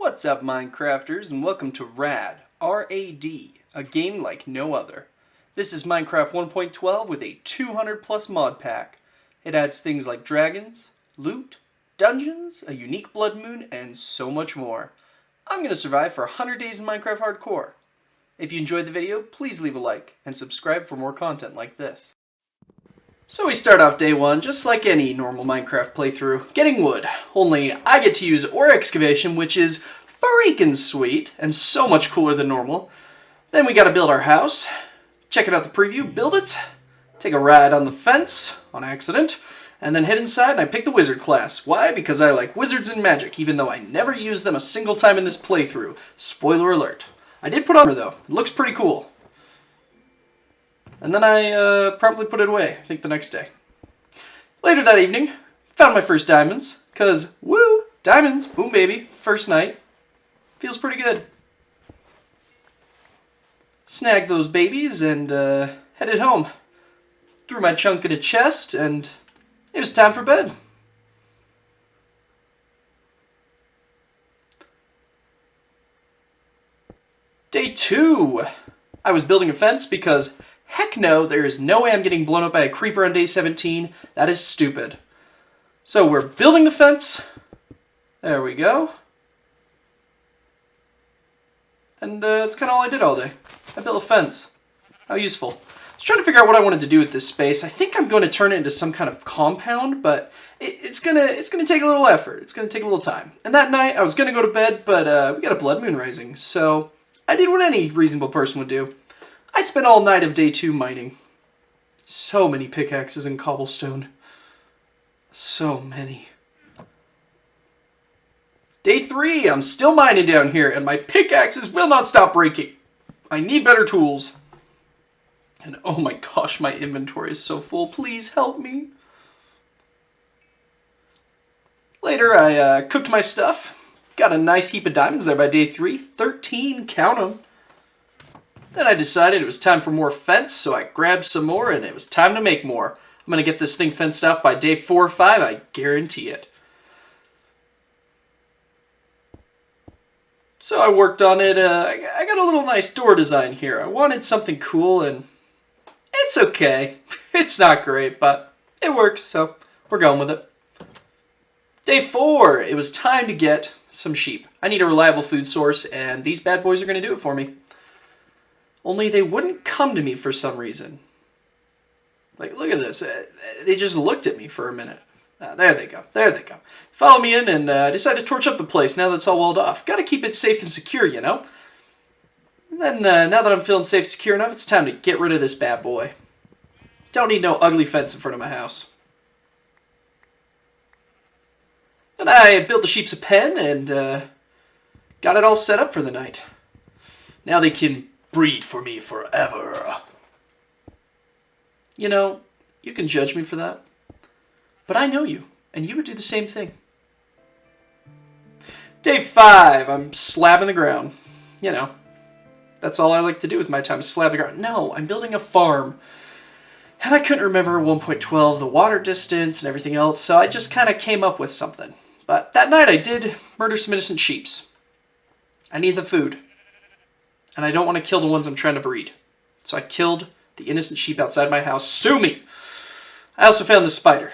What's up, Minecrafters, and welcome to RAD, R-A-D, a game like no other. This is Minecraft 1.12 with a 200 plus mod pack. It adds things like dragons, loot, dungeons, a unique blood moon, and so much more. I'm going to survive for 100 days in Minecraft Hardcore. If you enjoyed the video, please leave a like, and subscribe for more content like this. So we start off day one, just like any normal Minecraft playthrough, getting wood. Only I get to use ore excavation, which is freaking sweet, and so much cooler than normal. Then we gotta build our house, check out the preview, build it, take a ride on the fence, on accident, and then head inside and I pick the wizard class. Why? Because I like wizards and magic, even though I never used them a single time in this playthrough. Spoiler alert. I did put on her though, it looks pretty cool. And then I promptly put it away, I think the next day. Later that evening, found my first diamonds, cause woo, diamonds, boom baby, first night. Feels pretty good. Snagged those babies and headed home. Threw my chunk in a chest and it was time for bed. Day 2. I was building a fence because heck no, there is no way I'm getting blown up by a creeper on day 17. That is stupid. So we're building the fence. There we go. And that's kind of all I did all day. I built a fence. How useful. I was trying to figure out what I wanted to do with this space. I think I'm going to turn it into some kind of compound, but it's gonna take a little effort. It's gonna take a little time. And that night I was gonna go to bed, but we got a blood moon rising, so I did what any reasonable person would do. I spent all night of day 2 mining. So many pickaxes and cobblestone. So many. Day 3, I'm still mining down here, and my pickaxes will not stop breaking. I need better tools. And oh my gosh, my inventory is so full. Please help me. Later, I cooked my stuff. Got a nice heap of diamonds there by day 3. 13, count them. Then I decided it was time for more fence, so I grabbed some more, and it was time to make more. I'm going to get this thing fenced off by day 4 or 5, I guarantee it. So I worked on it. I got a little nice door design here. I wanted something cool, and it's okay. It's not great, but it works, so we're going with it. Day 4, it was time to get some sheep. I need a reliable food source, and these bad boys are going to do it for me. Only they wouldn't come to me for some reason. Like, look at this. They just looked at me for a minute. There they go. There they go. Follow me in and decide to torch up the place now that it's all walled off. Gotta keep it safe and secure, you know? And then, now that I'm feeling safe and secure enough, it's time to get rid of this bad boy. Don't need no ugly fence in front of my house. Then I built the sheep's a pen and got it all set up for the night. Now they can breed for me forever. You know, you can judge me for that. But I know you, and you would do the same thing. Day 5, I'm slabbing the ground. You know, that's all I like to do with my time, is slab the ground. No, I'm building a farm. And I couldn't remember 1.12, the water distance, and everything else, so I just kind of came up with something. But that night I did murder some innocent sheeps. I need the food. And I don't want to kill the ones I'm trying to breed. So I killed the innocent sheep outside my house. Sue me! I also found the spider.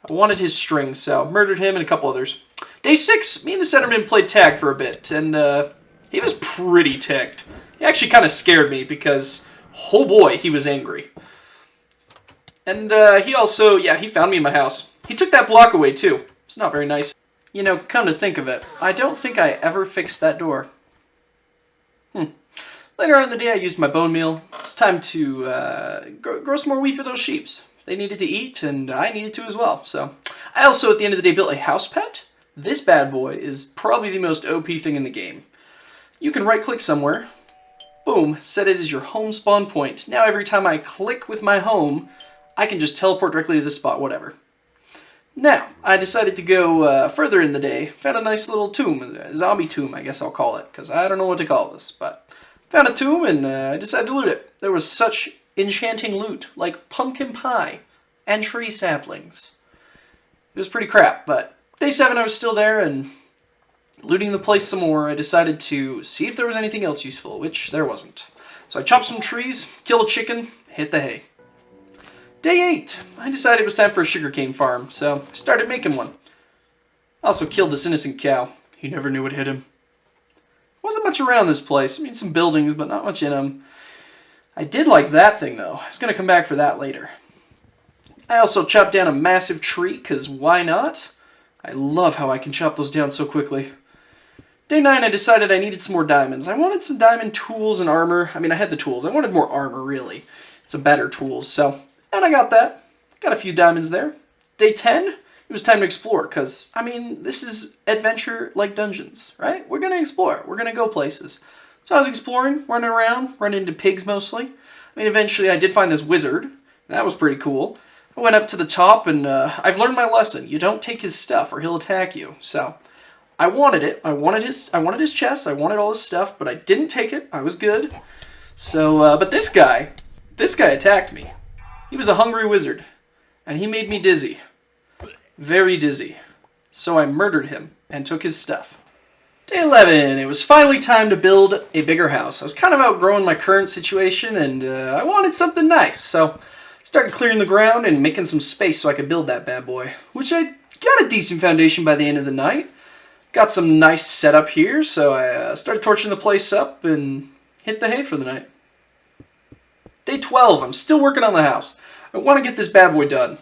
I wanted his string, so murdered him and a couple others. Day 6, me and the Centerman played tag for a bit, and he was pretty ticked. He actually kind of scared me because, oh boy, he was angry. And he also, yeah, he found me in my house. He took that block away too. It's not very nice. You know, come to think of it, I don't think I ever fixed that door. Later on in the day, I used my bone meal. It's time to grow some more wheat for those sheeps. They needed to eat, and I needed to as well. So, I also, at the end of the day, built a house pet. This bad boy is probably the most OP thing in the game. You can right-click somewhere. Boom, set it as your home spawn point. Now every time I click with my home, I can just teleport directly to the spot, whatever. Now, I decided to go further in the day. Found a nice little tomb, a zombie tomb, I guess I'll call it, because I don't know what to call this, but found a tomb and I decided to loot it. There was such enchanting loot, like pumpkin pie and tree saplings. It was pretty crap, but day 7 I was still there, and Looting the place some more, I decided to see if there was anything else useful, which there wasn't. So I chopped some trees, killed a chicken, hit the hay. Day 8, I decided it was time for a sugarcane farm, so I started making one. I also killed this innocent cow. He never knew what hit him. Wasn't much around this place. I mean, some buildings, but not much in them. I did like that thing, though. I was going to come back for that later. I also chopped down a massive tree, because why not? I love how I can chop those down so quickly. Day 9, I decided I needed some more diamonds. I wanted some diamond tools and armor. I mean, I had the tools. I wanted more armor, really. Some better tools, so... And I got that. Got a few diamonds there. Day 10, it was time to explore, because, I mean, this is adventure like dungeons, right? We're going to explore. We're going to go places. So I was exploring, running around, running into pigs mostly. I mean, eventually I did find this wizard. That was pretty cool. I went up to the top, and I've learned my lesson. You don't take his stuff, or he'll attack you, so... I wanted it. I wanted his chest. I wanted all his stuff, but I didn't take it. I was good. So, but this guy attacked me. He was a hungry wizard, and he made me dizzy. Very dizzy. So I murdered him and took his stuff. Day 11. It was finally time to build a bigger house. I was kind of outgrowing my current situation, and I wanted something nice. So I started clearing the ground and making some space so I could build that bad boy, which I got a decent foundation by the end of the night. Got some nice setup here, so I started torching the place up and hit the hay for the night. Day 12, I'm still working on the house. I want to get this bad boy done.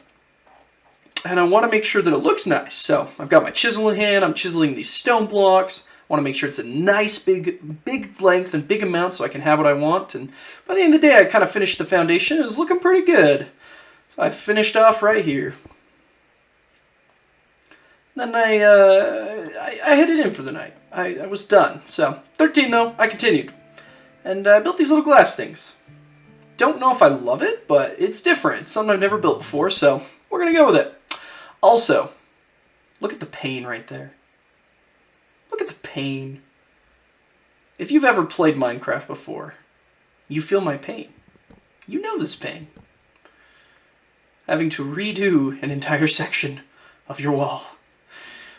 And I want to make sure that it looks nice. So I've got my chisel in hand, I'm chiseling these stone blocks. I want to make sure it's a nice big length and big amount so I can have what I want. And by the end of the day, I kind of finished the foundation. It was looking pretty good. So I finished off right here. Then I headed in for the night. I was done. So, 13 though, I continued. And I built these little glass things. Don't know if I love it, but it's different. It's something I've never built before, so we're going to go with it. Also, look at the pain right there. Look at the pain. If you've ever played Minecraft before, you feel my pain. You know this pain. Having to redo an entire section of your wall.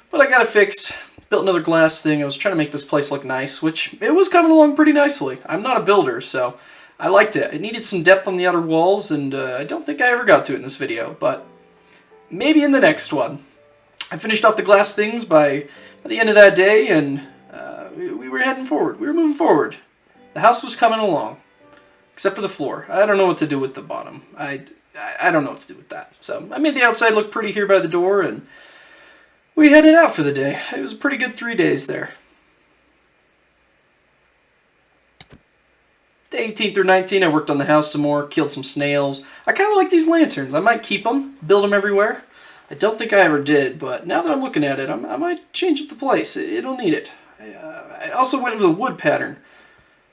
But I got it fixed, built another glass thing. I was trying to make this place look nice, which it was coming along pretty nicely. I'm not a builder, so I liked it. It needed some depth on the outer walls, and I don't think I ever got to it in this video, but maybe in the next one. I finished off the glass things by the end of that day, and we were heading forward. We were moving forward. The house was coming along, except for the floor. I don't know what to do with the bottom. I don't know what to do with that. So I made the outside look pretty here by the door, and we headed out for the day. It was a pretty good 3 days there. Day 18 through 19, I worked on the house some more, killed some snails. I kind of like these lanterns. I might keep them, build them everywhere. I don't think I ever did, but now that I'm looking at it, I might change up the place. It'll need it. I also went with a wood pattern.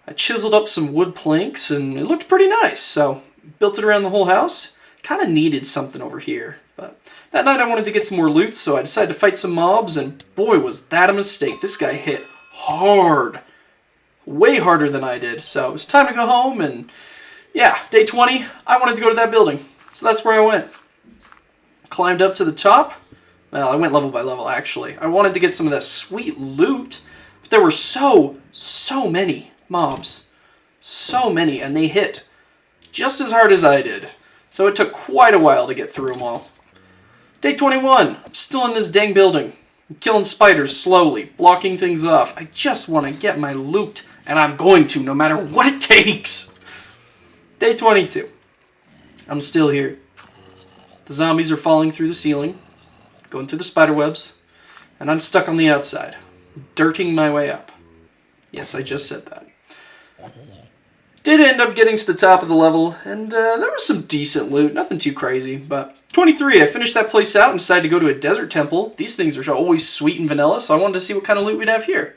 I chiseled up some wood planks, and it looked pretty nice, so built it around the whole house. Kind of needed something over here, but that night I wanted to get some more loot, so I decided to fight some mobs, and boy was that a mistake. This guy hit hard. Way harder than I did, so it was time to go home, and yeah, day 20, I wanted to go to that building, so that's where I went. Climbed up to the top. Well, I went level by level, actually. I wanted to get some of that sweet loot, but there were so many mobs. So many, and they hit just as hard as I did. So it took quite a while to get through them all. Day 21. I'm still in this dang building. I'm killing spiders slowly, blocking things off. I just want to get my loot, and I'm going to, no matter what it takes. Day 22. I'm still here. The zombies are falling through the ceiling, going through the spider webs, and I'm stuck on the outside, dirting my way up. Yes, I just said that. Did end up getting to the top of the level, and there was some decent loot, nothing too crazy, but 23, I finished that place out and decided to go to a desert temple. These things are always sweet and vanilla, so I wanted to see what kind of loot we'd have here.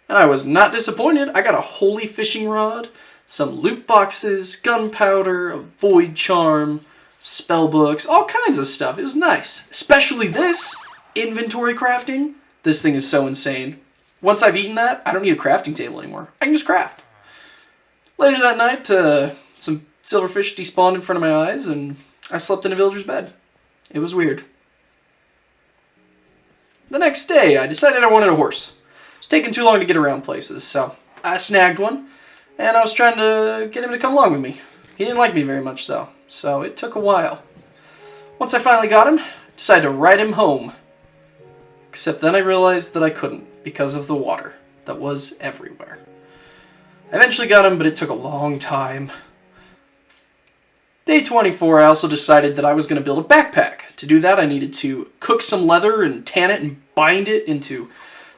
And I was not disappointed. I got a holy fishing rod, some loot boxes, gunpowder, a void charm, spell books, all kinds of stuff. It was nice. Especially this, inventory crafting. This thing is so insane. Once I've eaten that, I don't need a crafting table anymore. I can just craft. Later that night, some silverfish despawned in front of my eyes, and I slept in a villager's bed. It was weird. The next day, I decided I wanted a horse. was taking too long to get around places, so I snagged one, and I was trying to get him to come along with me. He didn't like me very much, though, so it took a while. Once I finally got him, I decided to ride him home. Except then I realized that I couldn't because of the water that was everywhere. I eventually got him, but it took a long time. Day 24, I also decided that I was going to build a backpack. To do that, I needed to cook some leather and tan it and bind it into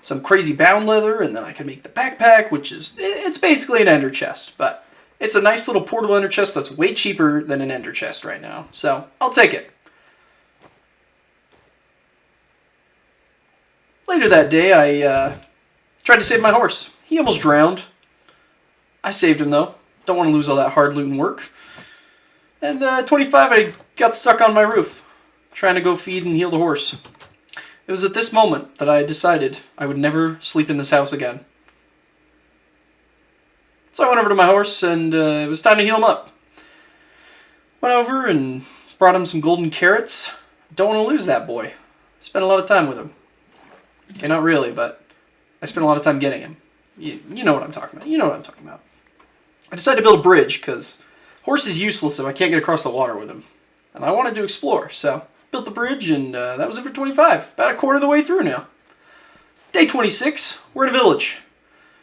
some crazy bound leather, and then I could make the backpack, which is, it's basically an ender chest, but it's a nice little portable ender chest that's way cheaper than an ender chest right now, so I'll take it. Later that day, I tried to save my horse. He almost drowned. I saved him, though. Don't want to lose all that hard loot and work. And 25, I got stuck on my roof, trying to go feed and heal the horse. It was at this moment that I decided I would never sleep in this house again. So I went over to my horse, and it was time to heal him up. Went over and brought him some golden carrots. Don't want to lose that boy. Spent a lot of time with him. Okay, not really, but I spent a lot of time getting him. You know what I'm talking about. You know what I'm talking about. I decided to build a bridge, because horse is useless if I can't get across the water with him. And I wanted to explore, so built the bridge, and that was it for 25. About a quarter of the way through now. Day 26, we're in a village.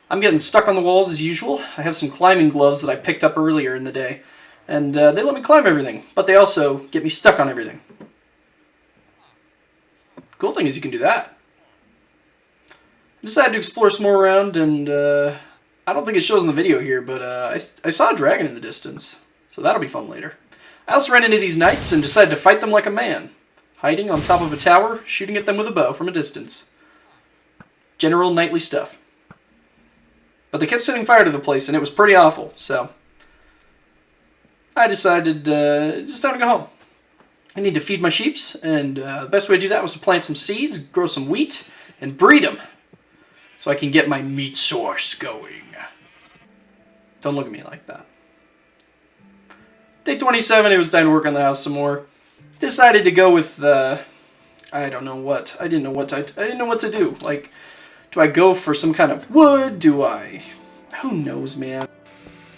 I'm getting stuck on the walls as usual. I have some climbing gloves that I picked up earlier in the day, and they let me climb everything, but they also get me stuck on everything. Cool thing is you can do that. I decided to explore some more around, and I don't think it shows in the video here, but I saw a dragon in the distance, so that'll be fun later. I also ran into these knights and decided to fight them like a man, hiding on top of a tower, shooting at them with a bow from a distance. General knightly stuff. But they kept setting fire to the place, and it was pretty awful, so I decided it's time to go home. I need to feed my sheeps, and the best way to do that was to plant some seeds, grow some wheat, and breed them, so I can get my meat source going. Don't look at me like that. Day 27, it was time to work on the house some more. Decided to go with I don't know what. I didn't know what to do. Like, do I go for some kind of wood? Who knows, man.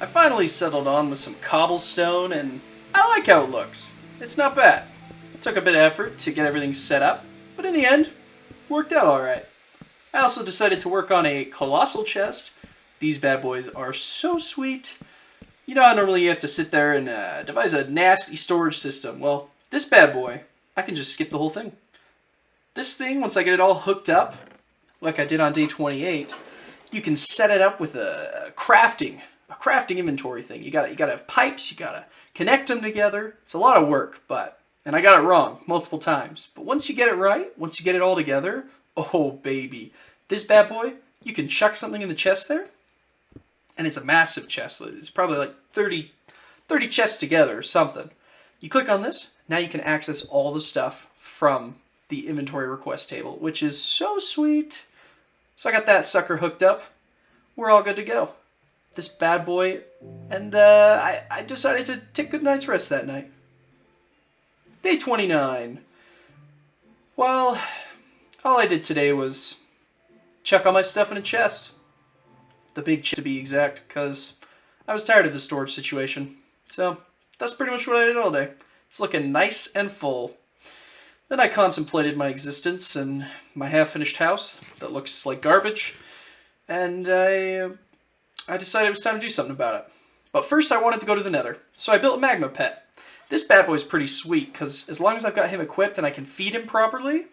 I finally settled on with some cobblestone, and I like how it looks. It's not bad. It took a bit of effort to get everything set up, but in the end, worked out alright. I also decided to work on a colossal chest. These bad boys are so sweet. You know how normally you have to sit there and devise a nasty storage system. Well, this bad boy, I can just skip the whole thing. This thing, once I get it all hooked up, like I did on day 28, you can set it up with a crafting inventory thing. You gotta have pipes, you gotta connect them together. It's a lot of work, and I got it wrong multiple times. But once you get it right, once you get it all together, oh baby. This bad boy, you can chuck something in the chest there, and it's a massive chest. It's probably like 30 chests together or something. You click on this, now you can access all the stuff from the inventory request table, which is so sweet. So I got that sucker hooked up. We're all good to go. This bad boy, and I decided to take a good night's rest that night. Day 29. Well, all I did today was chuck all my stuff in a chest. The big chest to be exact, because I was tired of the storage situation. So that's pretty much what I did all day. It's looking nice and full. Then I contemplated my existence and my half-finished house that looks like garbage, and I decided it was time to do something about it. But first I wanted to go to the Nether, so I built a magma pet. This bad boy's pretty sweet, because as long as I've got him equipped and I can feed him properly,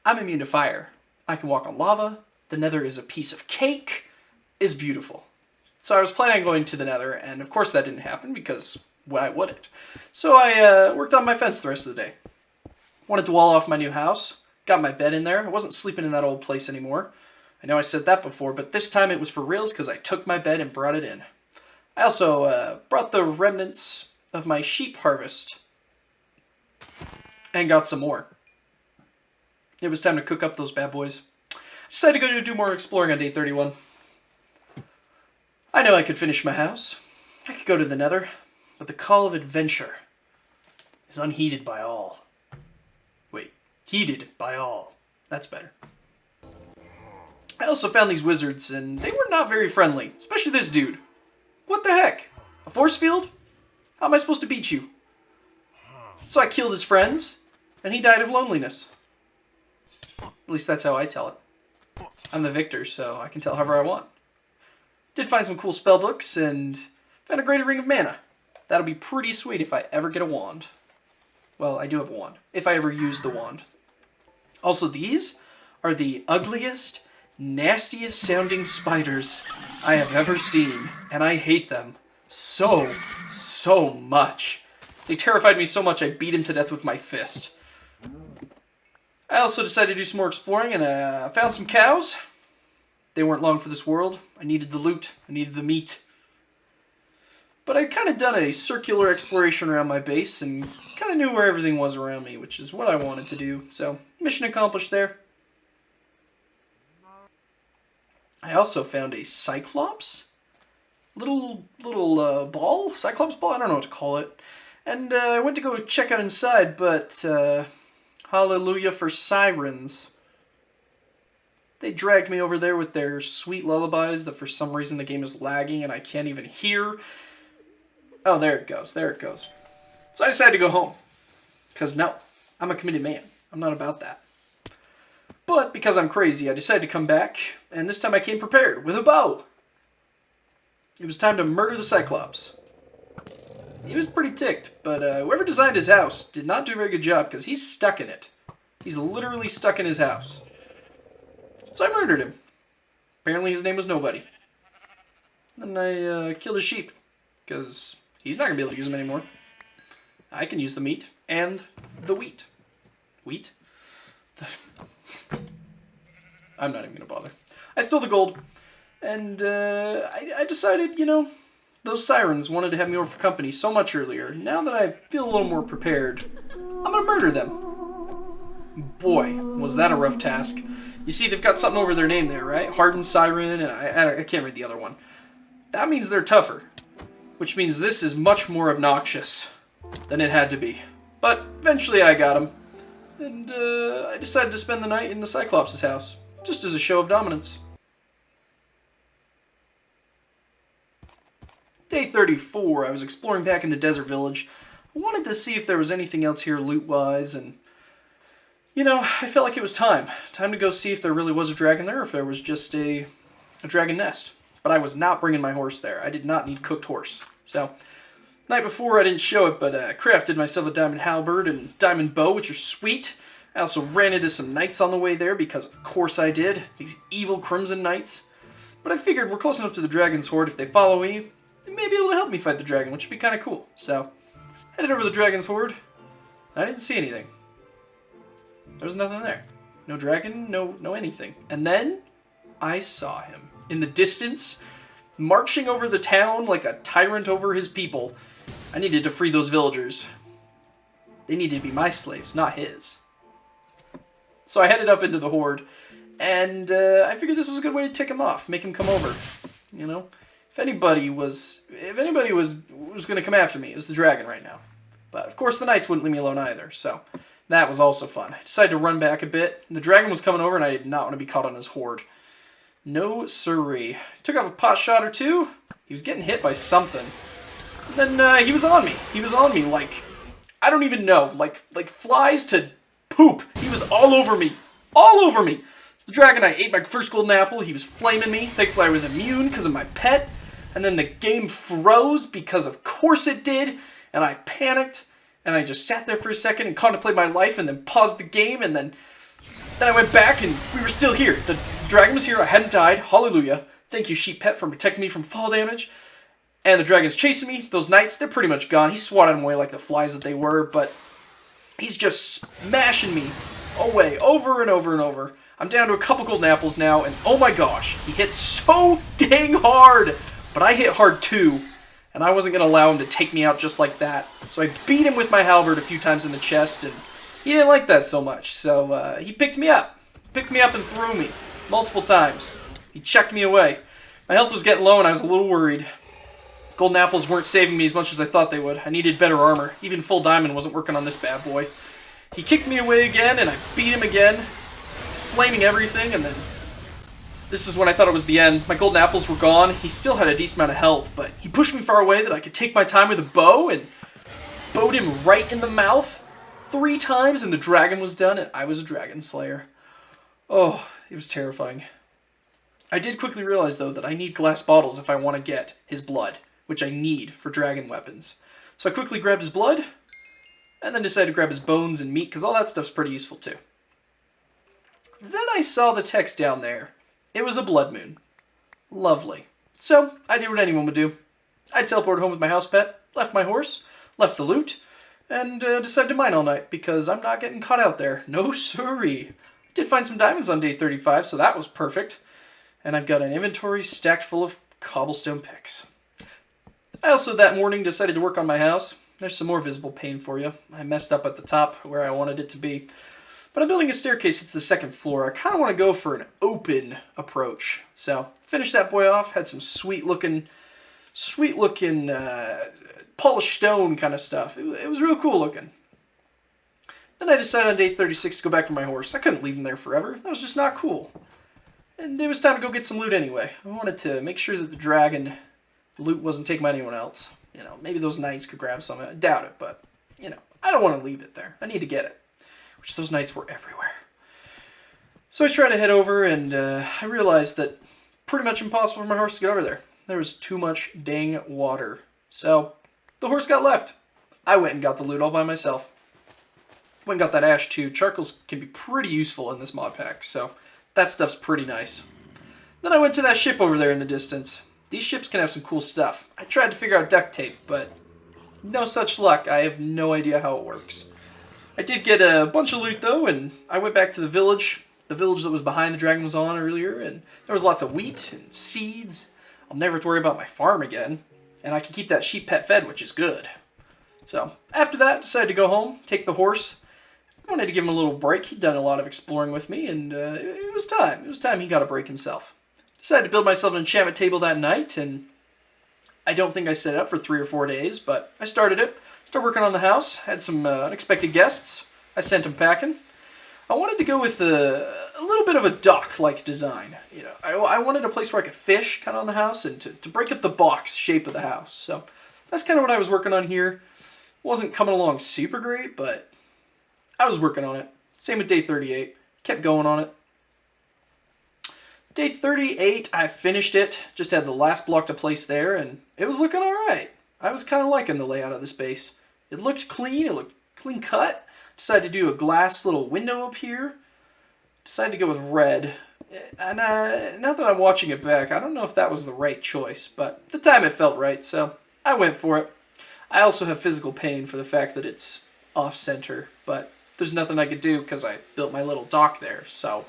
I'm immune to fire. I can walk on lava, the Nether is a piece of cake, is beautiful. So I was planning on going to the Nether, and of course that didn't happen, because why would it? So I worked on my fence the rest of the day. Wanted to wall off my new house, got my bed in there. I wasn't sleeping in that old place anymore. I know I said that before, but this time it was for reals because I took my bed and brought it in. I also brought the remnants of my sheep harvest and got some more. It was time to cook up those bad boys. I decided to go do more exploring on day 31. I know I could finish my house. I could go to the Nether, but the call of adventure is unheeded by all. Wait, heeded by all. That's better. I also found these wizards, and they were not very friendly, especially this dude. What the heck? A force field? How am I supposed to beat you? So I killed his friends, and he died of loneliness. At least that's how I tell it. I'm the victor, so I can tell however I want. Did find some cool spell books, and found a greater ring of mana. That'll be pretty sweet if I ever get a wand. Well, I do have a wand, if I ever use the wand. Also, these are the ugliest, nastiest sounding spiders I have ever seen, and I hate them so much. They terrified me so much I beat him to death with my fist. I also decided to do some more exploring, and I found some cows. They weren't long for this world. I needed the loot. I needed the meat. But I'd kind of done a circular exploration around my base and kind of knew where everything was around me, which is what I wanted to do. So, mission accomplished there. I also found a Cyclops. Little ball? Cyclops ball? I don't know what to call it. And I went to go check out inside, but hallelujah for sirens. They dragged me over there with their sweet lullabies that for some reason the game is lagging and I can't even hear. Oh, there it goes. There it goes. So I decided to go home. Because no, I'm a committed man. I'm not about that. But because I'm crazy, I decided to come back, and this time I came prepared with a bow. It was time to murder the Cyclops. He was pretty ticked, but whoever designed his house did not do a very good job because he's stuck in it. He's literally stuck in his house. So I murdered him. Apparently his name was Nobody. Then I killed his sheep, because he's not going to be able to use them anymore. I can use the meat and the wheat. Wheat? I'm not even going to bother. I stole the gold, and I decided, you know, those sirens wanted to have me over for company so much earlier. Now that I feel a little more prepared, I'm going to murder them. Boy, was that a rough task. You see, they've got something over their name there, right? Hardened Siren, and I can't read the other one. That means they're tougher, which means this is much more obnoxious than it had to be. But eventually I got him, and I decided to spend the night in the Cyclops' house, just as a show of dominance. Day 34, I was exploring back in the desert village. I wanted to see if there was anything else here loot-wise, and you know, I felt like it was time. Time to go see if there really was a dragon there, or if there was just a dragon nest. But I was not bringing my horse there. I did not need cooked horse. So, night before I didn't show it, but crafted myself a diamond halberd and diamond bow, which are sweet. I also ran into some knights on the way there, because of course I did. These evil crimson knights. But I figured we're close enough to the dragon's horde. If they follow me, they may be able to help me fight the dragon, which would be kind of cool. So, headed over to the dragon's horde. I didn't see anything. There was nothing there. No dragon, no anything. And then I saw him in the distance, marching over the town like a tyrant over his people. I needed to free those villagers. They needed to be my slaves, not his. So I headed up into the horde, and I figured this was a good way to tick him off, make him come over. You know, if anybody was going to come after me, it was the dragon right now. But of course the knights wouldn't leave me alone either, so that was also fun. I decided to run back a bit. The dragon was coming over, and I did not want to be caught on his horde. No siree. Took off a pot shot or two. He was getting hit by something. And then he was on me. He was on me like, I don't even know, like flies to poop. He was all over me. All over me. So the dragon, I ate my first golden apple. He was flaming me. Thankfully I was immune because of my pet. And then the game froze because of course it did. And I panicked. And I just sat there for a second and contemplated my life and then paused the game, and then I went back and we were still here. The dragon was here, I hadn't died, hallelujah. Thank you, sheep pet, for protecting me from fall damage. And the dragon's chasing me. Those knights, they're pretty much gone. He swatted them away like the flies that they were, but he's just smashing me away over and over and over. I'm down to a couple golden apples now, and oh my gosh, he hit so dang hard. But I hit hard too. And I wasn't going to allow him to take me out just like that. So I beat him with my halberd a few times in the chest, and he didn't like that so much. So he picked me up. Picked me up and threw me multiple times. He chucked me away. My health was getting low, and I was a little worried. Golden apples weren't saving me as much as I thought they would. I needed better armor. Even full diamond wasn't working on this bad boy. He kicked me away again, and I beat him again. He's flaming everything, and then This is when I thought it was the end. My golden apples were gone. He still had a decent amount of health, but he pushed me far away that I could take my time with a bow and bowed him right in the mouth 3 times, and the dragon was done, and I was a dragon slayer. Oh, it was terrifying. I did quickly realize, though, that I need glass bottles if I want to get his blood, which I need for dragon weapons. So I quickly grabbed his blood, and then decided to grab his bones and meat, because all that stuff's pretty useful, too. Then I saw the text down there. It was a blood moon. Lovely. So, I did what anyone would do. I teleported home with my house pet, left my horse, left the loot, and decided to mine all night, because I'm not getting caught out there. No siree. Did find some diamonds on day 35, so that was perfect. And I've got an inventory stacked full of cobblestone picks. I also, that morning, decided to work on my house. There's some more visible pane for you. I messed up at the top where I wanted it to be. But I'm building a staircase to the 2nd floor. I kind of want to go for an open approach. So, finished that boy off. Had some sweet looking polished stone kind of stuff. It was real cool looking. Then I decided on day 36 to go back for my horse. I couldn't leave him there forever. That was just not cool. And it was time to go get some loot anyway. I wanted to make sure that the dragon loot wasn't taken by anyone else. You know, maybe those knights could grab some. I doubt it, but, you know, I don't want to leave it there. I need to get it. Which those knights were everywhere. So I tried to head over, and I realized that pretty much impossible for my horse to get over there. There was too much dang water. So the horse got left. I went and got the loot all by myself. Went and got that ash too. Charcoals can be pretty useful in this mod pack, so that stuff's pretty nice. Then I went to that ship over there in the distance. These ships can have some cool stuff. I tried to figure out duct tape, but no such luck. I have no idea how it works. I did get a bunch of loot, though, and I went back to the village that was behind the dragon was on earlier, and there was lots of wheat and seeds. I'll never have to worry about my farm again, and I can keep that sheep pet fed, which is good. So, after that, decided to go home, take the horse. I wanted to give him a little break. He'd done a lot of exploring with me, and it was time. It was time he got a break himself. Decided to build myself an enchantment table that night, and I don't think I set it up for 3 or 4 days, but I started it. Started working on the house, had some unexpected guests. I sent them packing. I wanted to go with a little bit of a dock-like design. You know, I wanted a place where I could fish kind of on the house and to break up the box shape of the house. So that's kind of what I was working on here. Wasn't coming along super great, but I was working on it. Same with day 38. Kept going on it. Day 38, I finished it. Just had the last block to place there, and it was looking alright. I was kind of liking the layout of the space. It looked clean. It looked clean cut. Decided to do a glass little window up here. Decided to go with red. And now that I'm watching it back, I don't know if that was the right choice, but at the time it felt right, so I went for it. I also have physical pain for the fact that it's off-center, but there's nothing I could do because I built my little dock there, so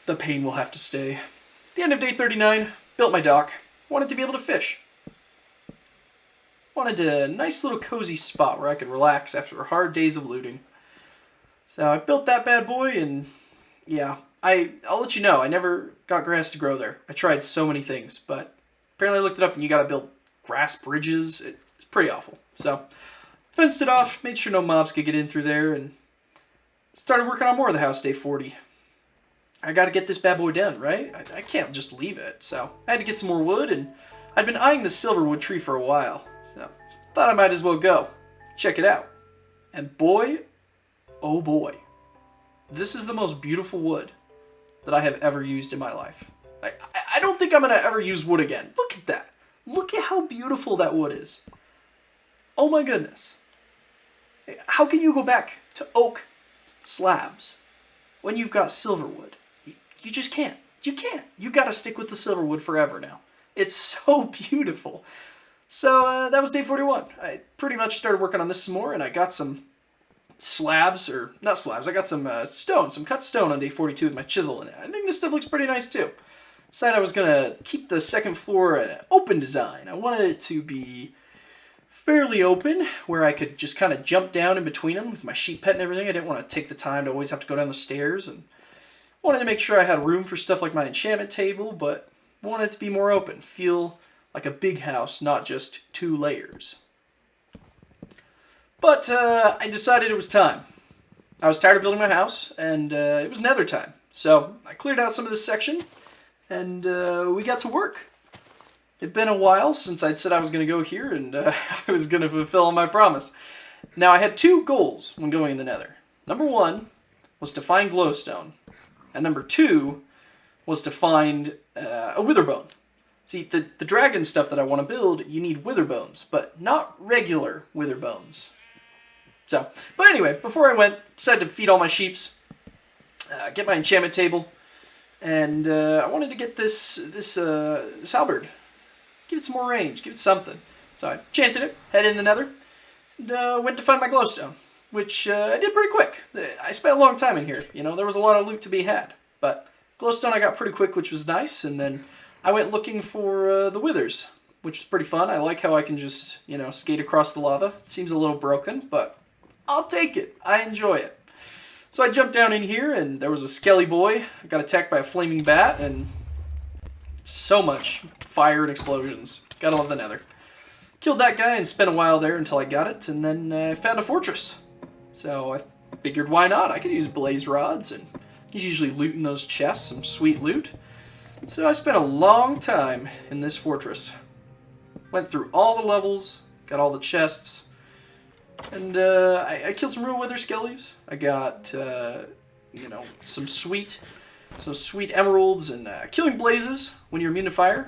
the pain will have to stay. At the end of day 39, built my dock. Wanted to be able to fish. Wanted a nice little cozy spot where I could relax after hard days of looting. So I built that bad boy, and yeah, I'll let you know, I never got grass to grow there. I tried so many things, but apparently I looked it up and you gotta build grass bridges. It's pretty awful. So fenced it off, made sure no mobs could get in through there, and started working on more of the house day 40. I gotta get this bad boy done, right? I can't just leave it. So I had to get some more wood, and I'd been eyeing the silverwood tree for a while. So thought I might as well go. Check it out. And boy, oh boy, this is the most beautiful wood that I have ever used in my life. I don't think I'm gonna ever use wood again. Look at that. Look at how beautiful that wood is. Oh my goodness. How can you go back to oak slabs when you've got silverwood? You just can't. You can't. You've got to stick with the silverwood forever now. It's so beautiful. So that was day 41. I pretty much started working on this some more, and I got some slabs, or not slabs, I got some stone, some cut stone on day 42 with my chisel, and I think this stuff looks pretty nice too. Decided I was going to keep the second floor an open design. I wanted it to be fairly open, where I could just kind of jump down in between them with my sheep pet and everything. I didn't want to take the time to always have to go down the stairs, and wanted to make sure I had room for stuff like my enchantment table, but wanted it to be more open, feel like a big house, not just 2 layers. But I decided it was time. I was tired of building my house, and it was Nether time. So I cleared out some of this section, and we got to work. It'd been a while since I'd said I was going to go here, and I was going to fulfill my promise. Now, I had two goals when going in the Nether. Number one was to find glowstone, and number two was to find a wither bone. See, the dragon stuff that I want to build, you need wither bones, but not regular wither bones. So, but anyway, before I went, decided to feed all my sheeps, get my enchantment table, and I wanted to get this halberd. Give it some more range, give it something. So I enchanted it, headed in the Nether, and went to find my glowstone, which I did pretty quick. I spent a long time in here. You know, there was a lot of loot to be had, but glowstone I got pretty quick, which was nice, and then I went looking for the withers, which was pretty fun. I like how I can just, you know, skate across the lava. It seems a little broken, but I'll take it. I enjoy it. So I jumped down in here, and there was a skelly boy. I got attacked by a flaming bat, and so much fire and explosions. Gotta love the Nether. Killed that guy and spent a while there until I got it, and then I found a fortress. So I figured, why not? I could use blaze rods, and he's usually looting those chests, some sweet loot. So I spent a long time in this fortress. Went through all the levels, got all the chests, and I killed some real wither skellies. I got, you know, some sweet emeralds, and killing blazes when you're immune to fire.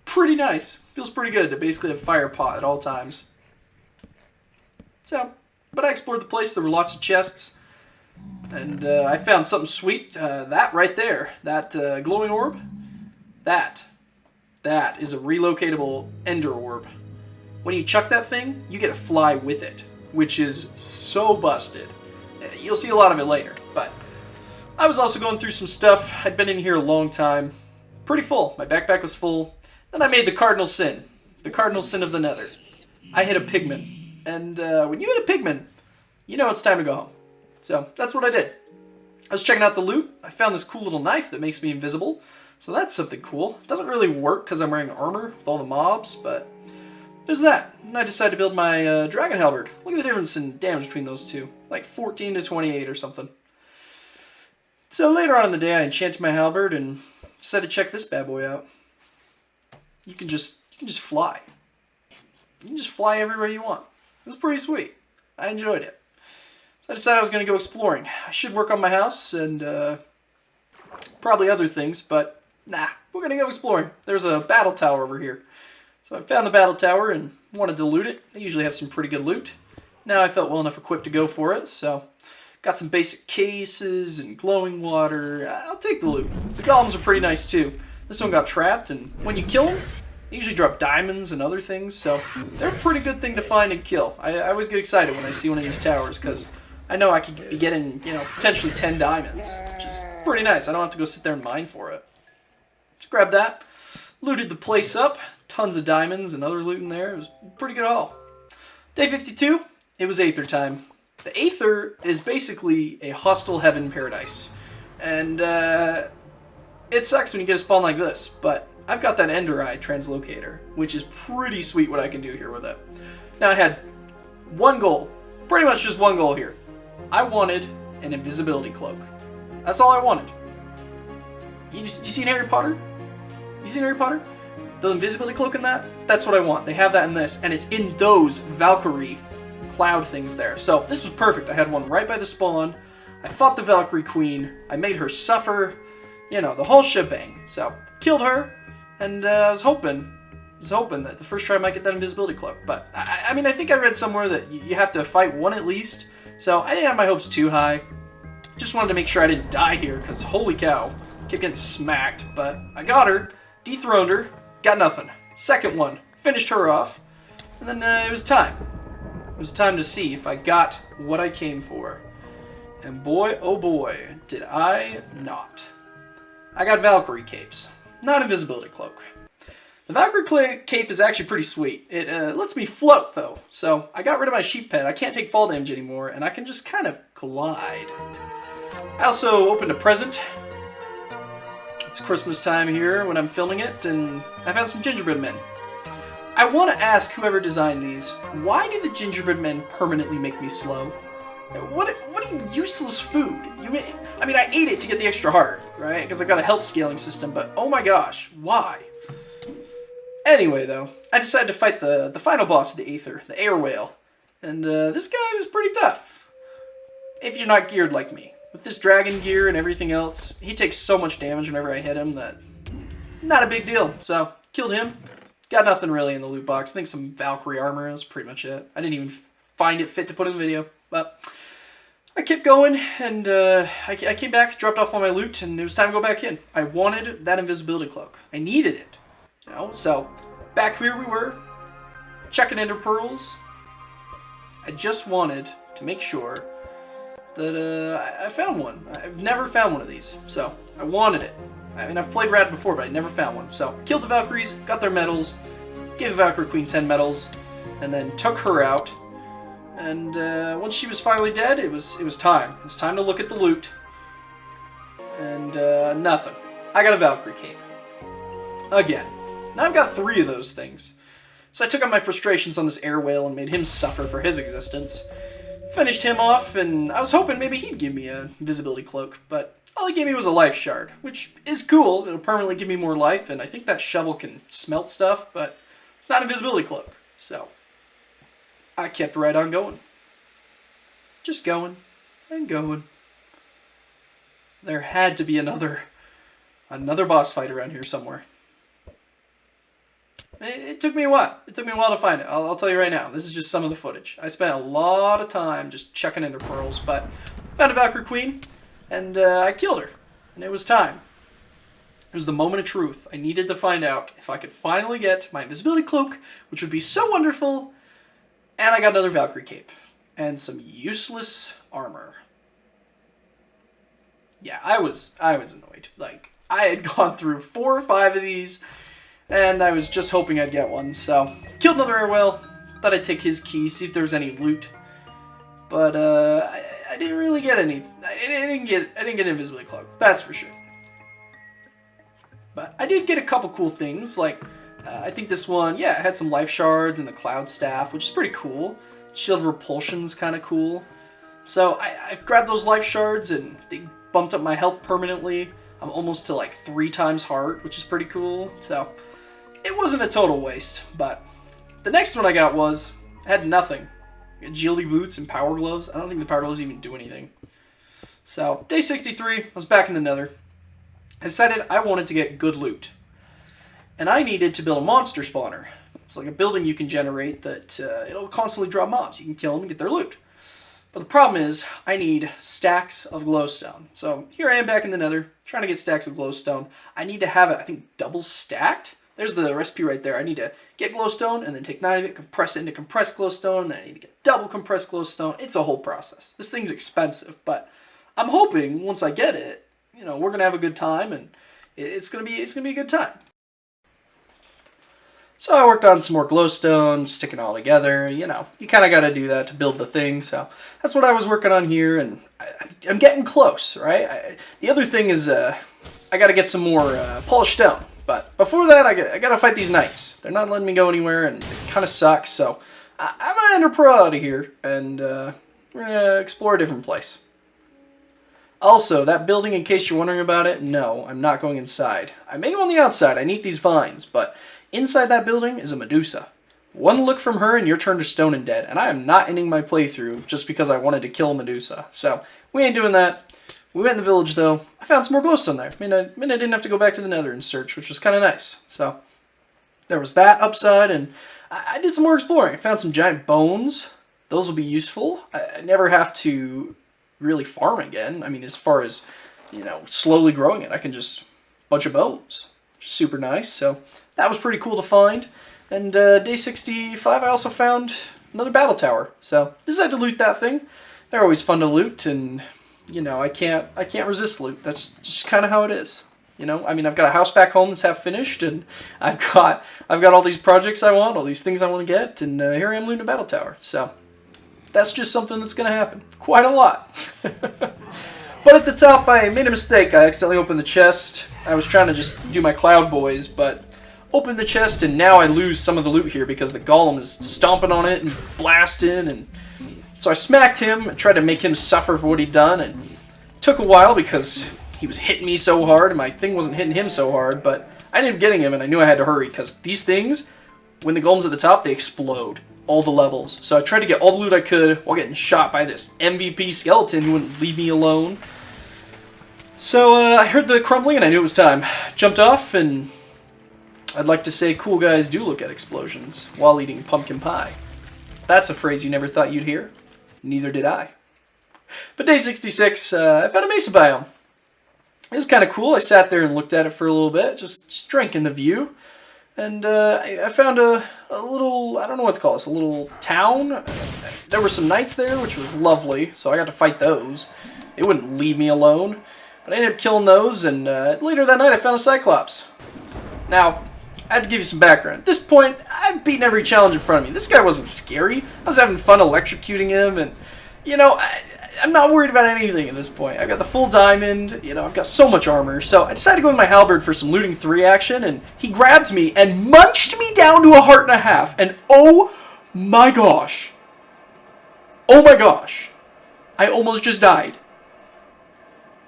Pretty nice. Feels pretty good to basically have fire pot at all times. So, but I explored the place. There were lots of chests. And I found something sweet. That right there. That glowing orb. That is a relocatable ender orb. When you chuck that thing, you get to fly with it, which is so busted. You'll see a lot of it later. But I was also going through some stuff. I'd been in here a long time. Pretty full. My backpack was full. Then I made the cardinal sin. The cardinal sin of the Nether. I hit a pigman. And when you hit a pigman, you know it's time to go home. So that's what I did. I was checking out the loot. I found this cool little knife that makes me invisible. So that's something cool. It doesn't really work because I'm wearing armor with all the mobs, but there's that. And I decided to build my dragon halberd. Look at the difference in damage between those two. Like 14 to 28 or something. So later on in the day, I enchanted my halberd and decided to check this bad boy out. You can just fly. You can just fly everywhere you want. It was pretty sweet. I enjoyed it. So I decided I was going to go exploring. I should work on my house and probably other things, but nah, we're going to go exploring. There's a battle tower over here. So I found the battle tower and wanted to loot it. They usually have some pretty good loot. Now I felt well enough equipped to go for it, so got some basic cases and glowing water. I'll take the loot. The golems are pretty nice too. This one got trapped, and when you kill them, they usually drop diamonds and other things, so they're a pretty good thing to find and kill. I always get excited when I see one of these towers, because I know I could be getting, you know, potentially 10 diamonds, which is pretty nice. I don't have to go sit there and mine for it. Just grab that, looted the place up, tons of diamonds and other loot in there. It was a pretty good haul. Day 52, it was Aether time. The Aether is basically a hostile heaven paradise, and it sucks when you get a spawn like this, but I've got that Ender Eye translocator, which is pretty sweet what I can do here with it. Now I had one goal, pretty much just one goal here. I wanted an invisibility cloak. That's all I wanted. You seen Harry Potter? You seen Harry Potter? The invisibility cloak in that? That's what I want. They have that in this, and it's in those Valkyrie cloud things there. So this was perfect. I had one right by the spawn. I fought the Valkyrie Queen. I made her suffer. You know, the whole shebang. So, killed her, and I was hoping that the first try I might get that invisibility cloak. But, I mean, I think I read somewhere that you have to fight one at least. So, I didn't have my hopes too high. Just wanted to make sure I didn't die here, because holy cow, kept getting smacked. But I got her, dethroned her, got nothing. Second one, finished her off, and then it was time. It was time to see if I got what I came for. And boy, oh boy, did I not. I got Valkyrie capes, not invisibility cloak. The Valkyrie cape is actually pretty sweet. It lets me float though, so I got rid of my sheep pet. I can't take fall damage anymore, and I can just kind of glide. I also opened a present. It's Christmas time here when I'm filming it, and I found some gingerbread men. I want to ask whoever designed these, why do the gingerbread men permanently make me slow? What many useless food. I mean, I ate it to get the extra heart, right? Because I got a health scaling system, but oh my gosh, why? Anyway, though, I decided to fight the final boss of the Aether, the air whale. And this guy was pretty tough. If you're not geared like me. With this dragon gear and everything else, he takes so much damage whenever I hit him that... Not a big deal. So, killed him. Got nothing really in the loot box. I think some Valkyrie armor is pretty much it. I didn't even find it fit to put in the video. But I kept going, and I came back, dropped off all my loot, and it was time to go back in. I wanted that invisibility cloak. I needed it. You know, so back here we were, checking ender pearls. I just wanted to make sure that I found one. I've never found one of these, so I wanted it. I mean, I've played RAD before, but I never found one. So, killed the Valkyries, got their medals, gave the Valkyrie Queen 10 medals, and then took her out. And once she was finally dead, it was time. It was time to look at the loot. And nothing. I got a Valkyrie cape. Again. Now I've got 3 of those things. So I took out my frustrations on this air whale and made him suffer for his existence. Finished him off, and I was hoping maybe he'd give me a invisibility cloak, but all he gave me was a life shard, which is cool. It'll permanently give me more life, and I think that shovel can smelt stuff, but it's not an invisibility cloak. So I kept right on going. Just going and going. There had to be another boss fight around here somewhere. It took me a while. It took me a while to find it. I'll tell you right now. This is just some of the footage. I spent a lot of time just checking ender pearls, but found a Valkyrie Queen, and I killed her. And it was time. It was the moment of truth. I needed to find out if I could finally get my invisibility cloak, which would be so wonderful, and I got another Valkyrie cape. And some useless armor. Yeah, I was annoyed. Like, I had gone through 4 or 5 of these, and I was just hoping I'd get one, so killed another air whale. Thought I'd take his key, see if there was any loot, but I didn't really get any. I didn't get an invisibility cloak. That's for sure. But I did get a couple cool things, like I think this one, yeah, it had some life shards and the cloud staff, which is pretty cool. Shield of repulsion's kind of cool. So I grabbed those life shards and they bumped up my health permanently. I'm almost to like 3 times heart, which is pretty cool. So it wasn't a total waste, but the next one I got had nothing. Agility boots and power gloves. I don't think the power gloves even do anything. So day 63, I was back in the Nether. I decided I wanted to get good loot. And I needed to build a monster spawner. It's like a building you can generate that it'll constantly drop mobs. You can kill them and get their loot. But the problem is, I need stacks of glowstone. So here I am back in the Nether, trying to get stacks of glowstone. I need to have it, I think, double stacked. There's the recipe right there. I need to get glowstone and then take 9 of it, compress it into compressed glowstone, and then I need to get double compressed glowstone. It's a whole process. This thing's expensive, but I'm hoping once I get it, you know, we're gonna have a good time, and it's gonna be a good time. So I worked on some more glowstone, sticking it all together. You know, you kind of got to do that to build the thing. So that's what I was working on here, and I'm getting close, right? The other thing is I got to get some more polished stone. But before that, I got to fight these knights. They're not letting me go anywhere, and it kind of sucks. So I'm going to enter pro out of here, and we're going to explore a different place. Also, that building, in case you're wondering about it, no, I'm not going inside. I may go on the outside. I need these vines, but inside that building is a Medusa. One look from her and you're turned to stone and dead, and I am not ending my playthrough just because I wanted to kill a Medusa. So, we ain't doing that. We went in the village, though. I found some more glowstone there. I mean, I didn't have to go back to the Nether and search, which was kind of nice. So, there was that upside, and I did some more exploring. I found some giant bones. Those will be useful. I never have to really farm again. I mean, as far as, you know, slowly growing it, I can just bunch of bones. Which is super nice, so that was pretty cool to find. And day 65, I also found another battle tower. So decided to loot that thing. They're always fun to loot, and you know, I can't resist loot. That's just kind of how it is. You know, I mean, I've got a house back home that's half finished, and I've got all these projects I want, all these things I want to get, and here I am looting a battle tower. So that's just something that's going to happen. Quite a lot. But at the top, I made a mistake. I accidentally opened the chest. I was trying to just do my Cloud Boys, but opened the chest, and now I lose some of the loot here because the golem is stomping on it and blasting, and So I smacked him and tried to make him suffer for what he'd done, and it took a while because he was hitting me so hard and my thing wasn't hitting him so hard, but I ended up getting him and I knew I had to hurry because these things, when the golem's at the top, they explode all the levels. So I tried to get all the loot I could while getting shot by this MVP skeleton who wouldn't leave me alone. So I heard the crumbling and I knew it was time. Jumped off, and I'd like to say cool guys do look at explosions while eating pumpkin pie. That's a phrase you never thought you'd hear. Neither did I. But day 66, I found a mesa biome. It was kind of cool. I sat there and looked at it for a little bit, just drank in the view. And I found a little, I don't know what to call this, a little town. There were some knights there, which was lovely, so I got to fight those. They wouldn't leave me alone. But I ended up killing those, and later that night I found a Cyclops. Now, I had to give you some background. At this point, I've beaten every challenge in front of me. This guy wasn't scary. I was having fun electrocuting him, and, you know, I'm not worried about anything at this point. I've got the full diamond, you know, I've got so much armor. So I decided to go with my halberd for some looting 3 action, and he grabbed me and munched me down to 1.5 hearts, and oh my gosh. Oh my gosh. I almost just died.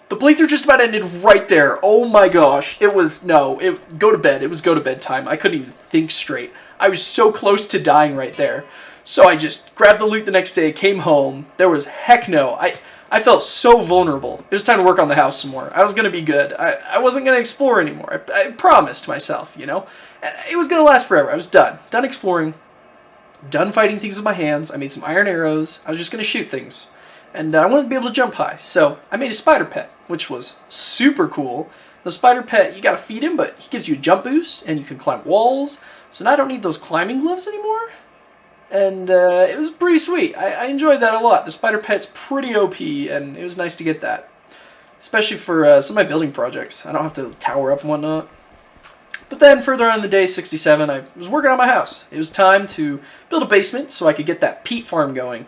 The playthrough just about ended right there. Oh my gosh. It was, no, go to bed. It was go to bed time. I couldn't even think straight. I was so close to dying right there. So I just grabbed the loot the next day, came home. There was heck no. I felt so vulnerable. It was time to work on the house some more. I was going to be good. I wasn't going to explore anymore. I promised myself, you know. It was going to last forever. I was done. Done exploring. Done fighting things with my hands. I made some iron arrows. I was just going to shoot things. And I wanted to be able to jump high. So I made a spider pet, which was super cool. The spider pet, you got to feed him, but he gives you a jump boost, and you can climb walls. So now I don't need those climbing gloves anymore. And it was pretty sweet. I enjoyed that a lot. The spider pet's pretty OP, and it was nice to get that. Especially for some of my building projects. I don't have to tower up and whatnot. But then further on in the day, 67, I was working on my house. It was time to build a basement so I could get that peat farm going.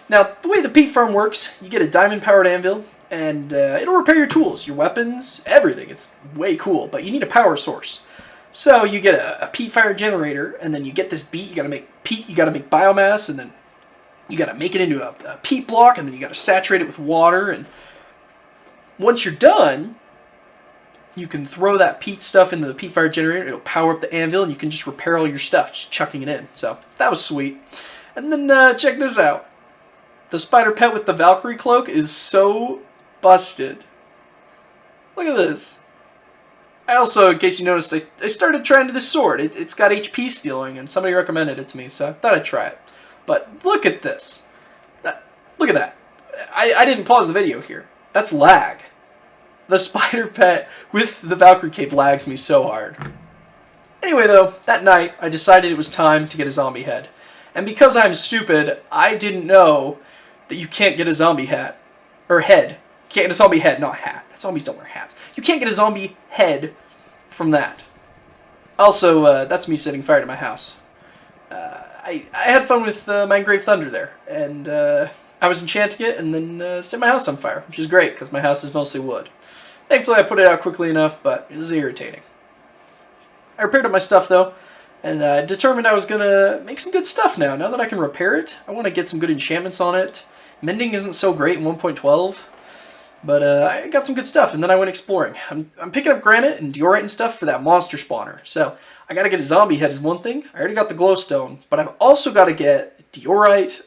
Now, the way the peat farm works, you get a diamond-powered anvil, and it'll repair your tools, your weapons, everything. It's way cool, but you need a power source. So you get a peat fire generator, and then you get this peat. You got to make peat. You got to make biomass, and then you got to make it into a peat block, and then you got to saturate it with water. And once you're done, you can throw that peat stuff into the peat fire generator. It'll power up the anvil, and you can just repair all your stuff, just chucking it in. So that was sweet. And then check this out. The spider pet with the Valkyrie cloak is so busted. Look at this. I also, in case you noticed, I started trying to this sword. It's got HP stealing, and somebody recommended it to me, so I thought I'd try it. But look at this. Look at that. I didn't pause the video here. That's lag. The spider pet with the Valkyrie cape lags me so hard. Anyway, though, that night, I decided it was time to get a zombie head. And because I'm stupid, I didn't know that you can't get a zombie hat. Or head. You can't get a zombie head, not hat. Zombies don't wear hats. You can't get a zombie head from that. Also, that's me setting fire to my house. I had fun with my Engraved Thunder there. And I was enchanting it and then set my house on fire. Which is great, because my house is mostly wood. Thankfully, I put it out quickly enough, but it was irritating. I repaired up my stuff, though. And determined I was going to make some good stuff now. Now that I can repair it, I want to get some good enchantments on it. Mending isn't so great in 1.12. But I got some good stuff, and then I went exploring. I'm picking up granite and diorite and stuff for that monster spawner. So I got to get a zombie head is one thing. I already got the glowstone, but I've also got to get diorite,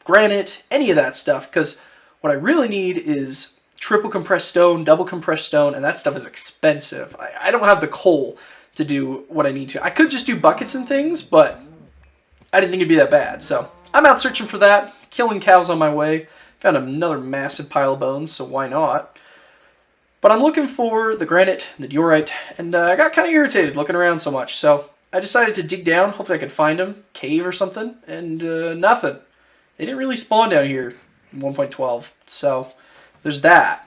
granite, any of that stuff. Because what I really need is triple compressed stone, double compressed stone, and that stuff is expensive. I don't have the coal to do what I need to. I could just do buckets and things, but I didn't think it'd be that bad. So I'm out searching for that, killing cows on my way. Found another massive pile of bones, so why not? But I'm looking for the granite, the diorite, and I got kind of irritated looking around so much. So I decided to dig down, hopefully I could find them, cave or something, and nothing. They didn't really spawn down here in 1.12, so there's that.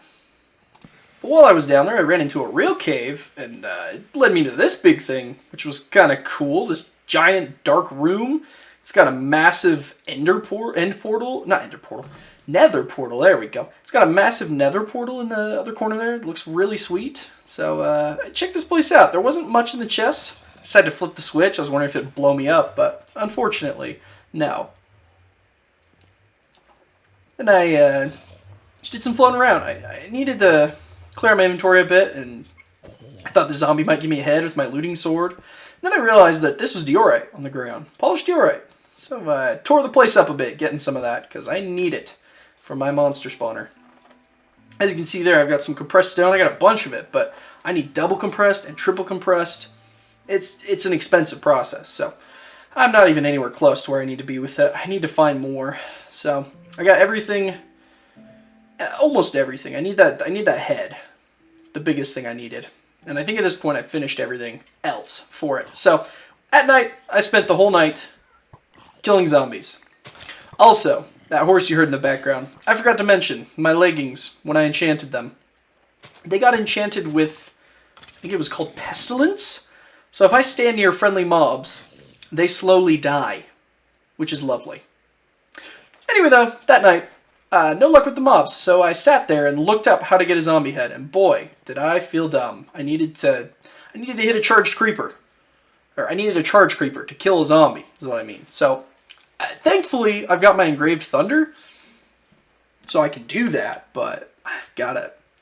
But while I was down there, I ran into a real cave, and it led me to this big thing, which was kind of cool. This giant dark room. It's got a massive nether portal, there we go. It's got a massive nether portal in the other corner there. It looks really sweet. So check this place out. There wasn't much in the chest. I decided to flip the switch. I was wondering if it would blow me up, but unfortunately, no. Then I just did some floating around. I needed to clear my inventory a bit, and I thought the zombie might give me a head with my looting sword. Then I realized that this was diorite on the ground, polished diorite. So I tore the place up a bit, getting some of that, because I need it for my monster spawner. As you can see there, I've got some compressed stone. I got a bunch of it, but I need double compressed and triple compressed. It's an expensive process, so I'm not even anywhere close to where I need to be with it. I need to find more. So I got everything, almost everything. I need that head, the biggest thing I needed. And I think at this point I finished everything else for it. So at night, I spent the whole night killing zombies. Also, that horse you heard in the background, I forgot to mention my leggings when I enchanted them. They got enchanted with, I think it was called pestilence. So if I stand near friendly mobs, they slowly die, which is lovely. Anyway though, that night, no luck with the mobs, so I sat there and looked up how to get a zombie head, and boy, did I feel dumb. I needed to hit a charged creeper. Or I needed a charged creeper to kill a zombie, is what I mean. So, thankfully, I've got my engraved thunder, so I can do that, but I've got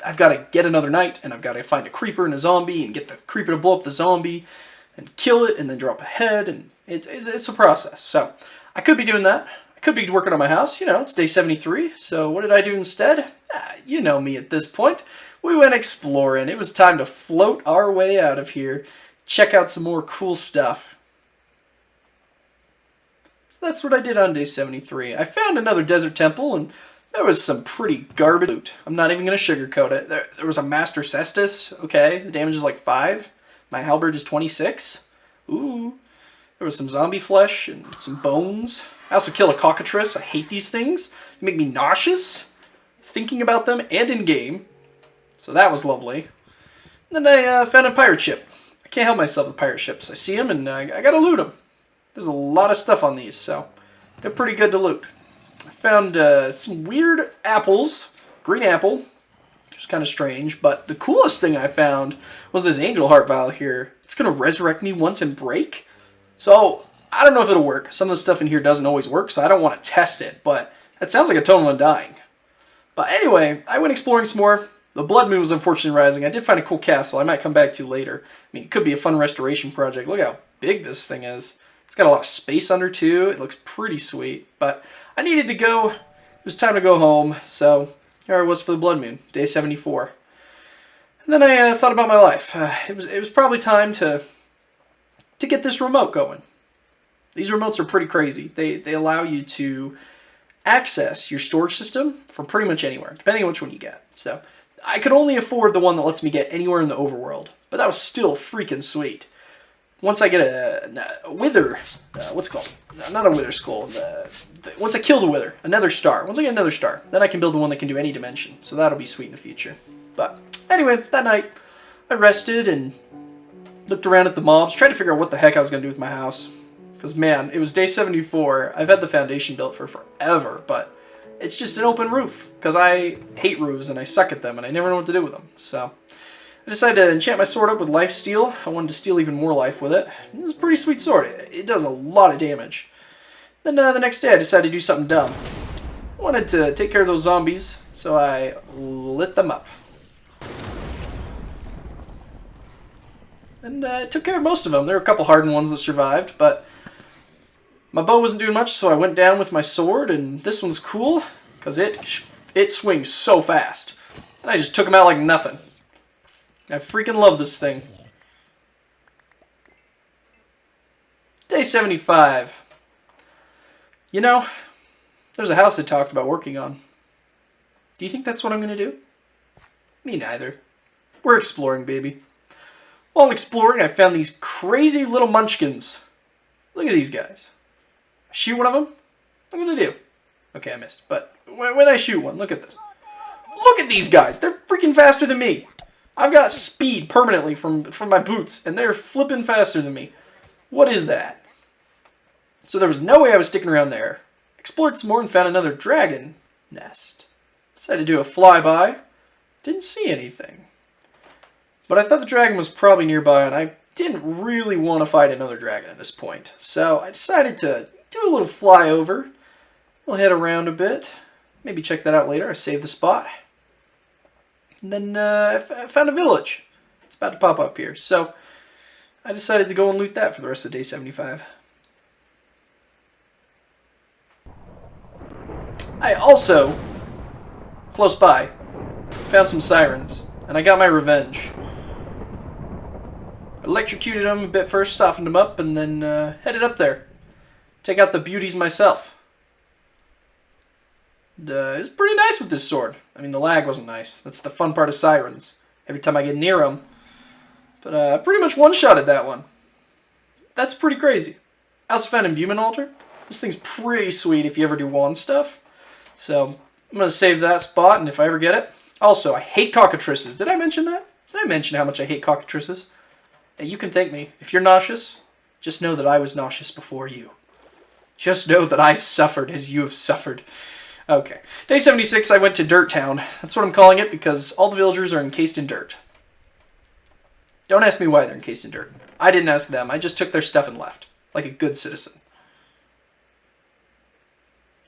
to get another night, and I've got to find a creeper and a zombie, and get the creeper to blow up the zombie, and kill it, and then drop a head, and it's a process. So, I could be doing that. I could be working on my house. You know, it's day 73, so what did I do instead? You know me at this point. We went exploring. It was time to float our way out of here, check out some more cool stuff. So that's what I did on day 73. I found another desert temple, and there was some pretty garbage loot. I'm not even going to sugarcoat it. There was a Master Cestus. Okay, the damage is like 5. My halberd is 26. Ooh. There was some zombie flesh and some bones. I also killed a cockatrice. I hate these things. They make me nauseous thinking about them and in-game. So that was lovely. And then I found a pirate ship. I can't help myself with pirate ships. I see them and I gotta loot them. There's a lot of stuff on these, so they're pretty good to loot. I found some weird apples. Green apple, which is kind of strange. But the coolest thing I found was this angel heart vial here. It's going to resurrect me once and break. So I don't know if it'll work. Some of the stuff in here doesn't always work, so I don't want to test it. But that sounds like a total undying. But anyway, I went exploring some more. The blood moon was unfortunately rising. I did find a cool castle I might come back to later. I mean, it could be a fun restoration project. Look how big this thing is. It's got a lot of space under too. It looks pretty sweet. But I needed to go. It was time to go home. So here I was for the blood moon, day 74. And then I thought about my life. It was probably time to get this remote going. These remotes are pretty crazy. They allow you to access your storage system from pretty much anywhere, depending on which one you get. So I could only afford the one that lets me get anywhere in the overworld, but that was still freaking sweet. Once I get a wither, what's it called? Not a wither skull. Once I kill the wither, another star. Once I get another star, then I can build the one that can do any dimension. So that'll be sweet in the future. But anyway, that night I rested and looked around at the mobs, tried to figure out what the heck I was going to do with my house. Because, man, it was day 74. I've had the foundation built for forever, but it's just an open roof. Because I hate roofs and I suck at them and I never know what to do with them. So I decided to enchant my sword up with life steal. I wanted to steal even more life with it. It was a pretty sweet sword. It does a lot of damage. Then the next day I decided to do something dumb. I wanted to take care of those zombies, so I lit them up. And I took care of most of them. There were a couple hardened ones that survived, but my bow wasn't doing much, so I went down with my sword, and this one's cool, because it swings so fast. And I just took them out like nothing. I freaking love this thing. Day 75. You know, there's a house I talked about working on. Do you think that's what I'm going to do? Me neither. We're exploring, baby. While exploring, I found these crazy little munchkins. Look at these guys. I shoot one of them. Look what they do. Okay, I missed. But when I shoot one, look at this. Look at these guys. They're freaking faster than me. I've got speed permanently from my boots, and they're flipping faster than me. What is that? So there was no way I was sticking around there. Explored some more and found another dragon nest. Decided to do a flyby. Didn't see anything. But I thought the dragon was probably nearby, and I didn't really want to fight another dragon at this point. So I decided to do a little flyover. We'll head around a bit. maybe check that out later. I saved the spot. And then I found a village. It's about to pop up here. So I decided to go and loot that for the rest of day 75. I also, close by, found some sirens. And I got my revenge. Electrocuted them a bit first, softened them up, and then headed up there. Take out the beauties myself. And, it was pretty nice with this sword. I mean, the lag wasn't nice. That's the fun part of sirens. Every time I get near them. But I pretty much one-shotted that one. That's pretty crazy. I also found Imbuement Altar. This thing's pretty sweet if you ever do wand stuff. So I'm going to save that spot, and if I ever get it. Also, I hate cockatrices. Did I mention that? Did I mention how much I hate cockatrices? Hey, you can thank me. If you're nauseous, just know that I was nauseous before you. Just know that I suffered as you have suffered. Okay. Day 76, I went to Dirt Town. That's what I'm calling it because all the villagers are encased in dirt. Don't ask me why they're encased in dirt. I didn't ask them. I just took their stuff and left. Like a good citizen.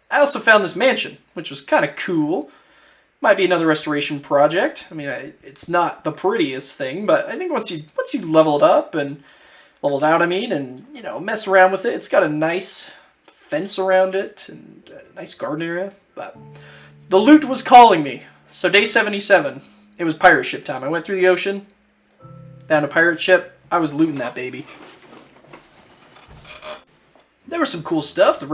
I also found this mansion, which was kind of cool. Might be another restoration project. I mean, it's not the prettiest thing, but I think once you level it up and level it out, and you know, mess around with it, it's got a nice fence around it and a nice garden area. But the loot was calling me. So day 77, it was pirate ship time. I went through the ocean, found a pirate ship. I was looting that baby. There was some cool stuff. The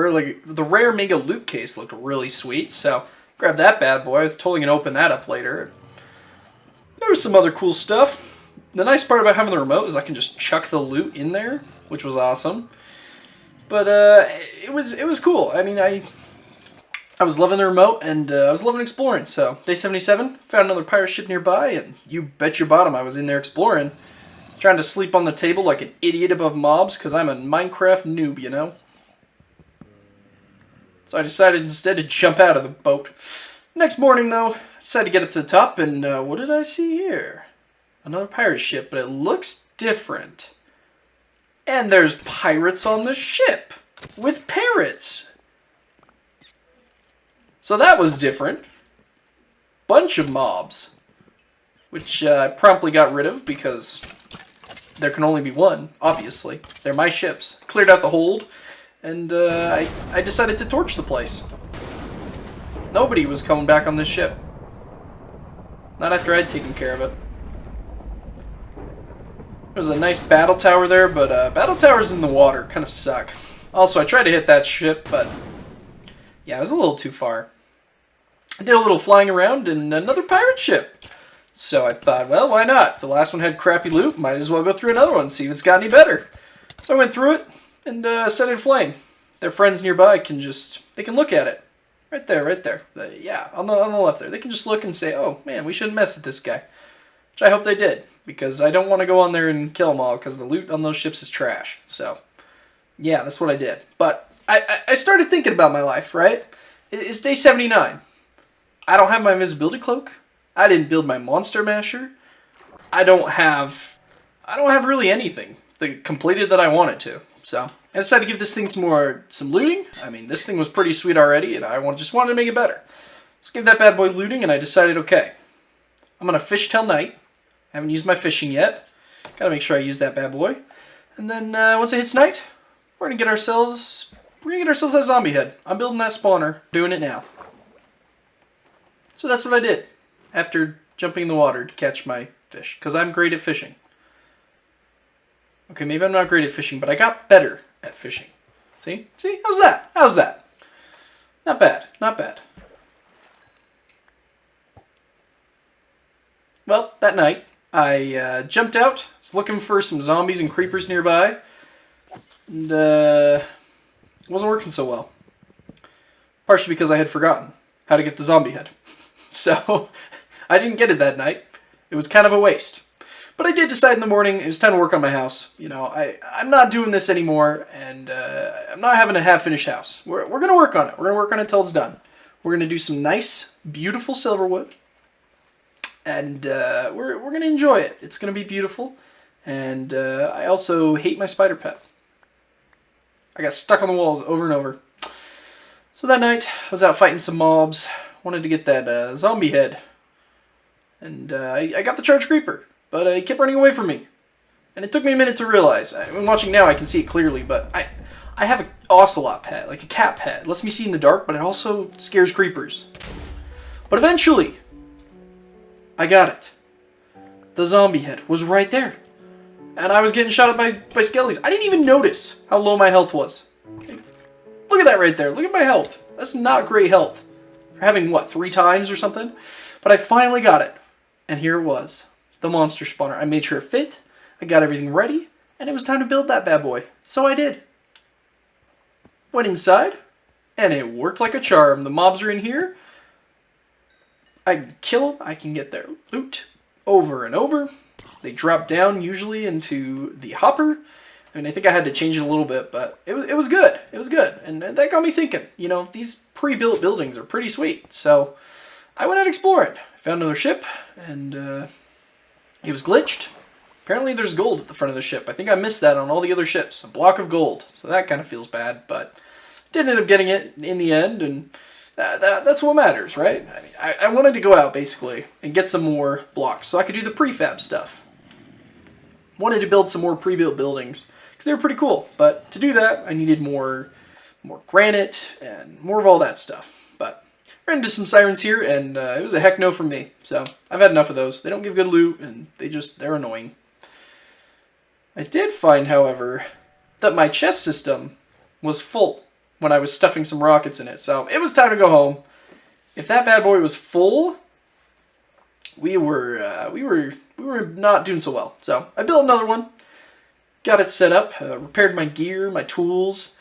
rare mega loot case looked really sweet, so grab that bad boy. I was totally going to open that up later. There was some other cool stuff. The nice part about having the remote is I can just chuck the loot in there, which was awesome. But it was cool. I mean, I was loving the remote, and I was loving exploring. So, day 77, found another pirate ship nearby, and you bet your bottom I was in there exploring. Trying to sleep on the table like an idiot above mobs, because I'm a Minecraft noob, you know? So I decided instead to jump out of the boat. Next morning, though, I decided to get up to the top, and what did I see here? Another pirate ship, but it looks different. And there's pirates on the ship, with parrots. So that was different. Bunch of mobs, which I promptly got rid of, because there can only be one, obviously. They're my ships. Cleared out the hold. And I decided to torch the place. Nobody was coming back on this ship. Not after I'd taken care of it. There's a nice battle tower there, but battle towers in the water kind of suck. Also, I tried to hit that ship, but yeah, it was a little too far. I did a little flying around in another pirate ship. So I thought, well, why not? If the last one had crappy loot, might as well go through another one, see if it's got any better. So I went through it. And set it aflame. Their friends nearby can look at it. Right there, right there. Yeah, on the left there. They can just look and say, oh, man, we shouldn't mess with this guy. Which I hope they did, because I don't want to go on there and kill them all, because the loot on those ships is trash. So, yeah, that's what I did. But I started thinking about my life, right? It's day 79. I don't have my invisibility cloak. I didn't build my monster masher. I don't have really anything that completed that I wanted to. So I decided to give this thing some looting. I mean, this thing was pretty sweet already, and I just wanted to make it better. Let's give that bad boy looting, and I decided, okay, I'm going to fish till night. I haven't used my fishing yet. Got to make sure I use that bad boy. And then once it hits night, we're going to get ourselves that zombie head. I'm building that spawner, doing it now. So that's what I did after jumping in the water to catch my fish, because I'm great at fishing. Okay, maybe I'm not great at fishing, but I got better at fishing. See? See? How's that? How's that? Not bad. Not bad. Well, that night, I jumped out. Was looking for some zombies and creepers nearby. And it wasn't working so well. Partially because I had forgotten how to get the zombie head. So, I didn't get it that night. It was kind of a waste. But I did decide in the morning it was time to work on my house. You know, I'm not doing this anymore, and I'm not having a half-finished house. We're going to work on it. We're going to work on it until it's done. We're going to do some nice, beautiful silverwood, and we're going to enjoy it. It's going to be beautiful, and I also hate my spider pet. I got stuck on the walls over and over. So that night, I was out fighting some mobs, Wanted to get that zombie head. And I got the charged creeper, but he kept running away from me. And it took me a minute to realize. I mean, watching now, I can see it clearly, but I have an ocelot pet, like a cat pet. It lets me see in the dark, but it also scares creepers. But eventually, I got it. The zombie head was right there. And I was getting shot at by skellies. I didn't even notice how low my health was. Look at that right there. Look at my health. That's not great health. For having, what, 3 times or something? But I finally got it. And here it was. The monster spawner. I made sure it fit. I got everything ready. And it was time to build that bad boy. So I did. Went inside. And it worked like a charm. The mobs are in here. I can kill them. I can get their loot over and over. They drop down usually into the hopper. I mean, I think I had to change it a little bit, but it was good. It was good. And that got me thinking, you know, these pre-built buildings are pretty sweet. So I went out exploring. I found another ship, and it was glitched. Apparently there's gold at the front of the ship. I think I missed that on all the other ships. A block of gold. So that kind of feels bad, but did end up getting it in the end, and that's what matters, right? I mean, I wanted to go out, basically, and get some more blocks so I could do the prefab stuff. Wanted to build some more pre-built buildings, because they were pretty cool. But to do that, I needed more granite and more of all that stuff. But ran into some sirens here, and it was a heck no from me. So I've had enough of those. They don't give good loot, and they're annoying. I did find, however, that my chest system was full when I was stuffing some rockets in it. So it was time to go home. If that bad boy was full, we were not doing so well. So I built another one, got it set up, repaired my gear, my tools.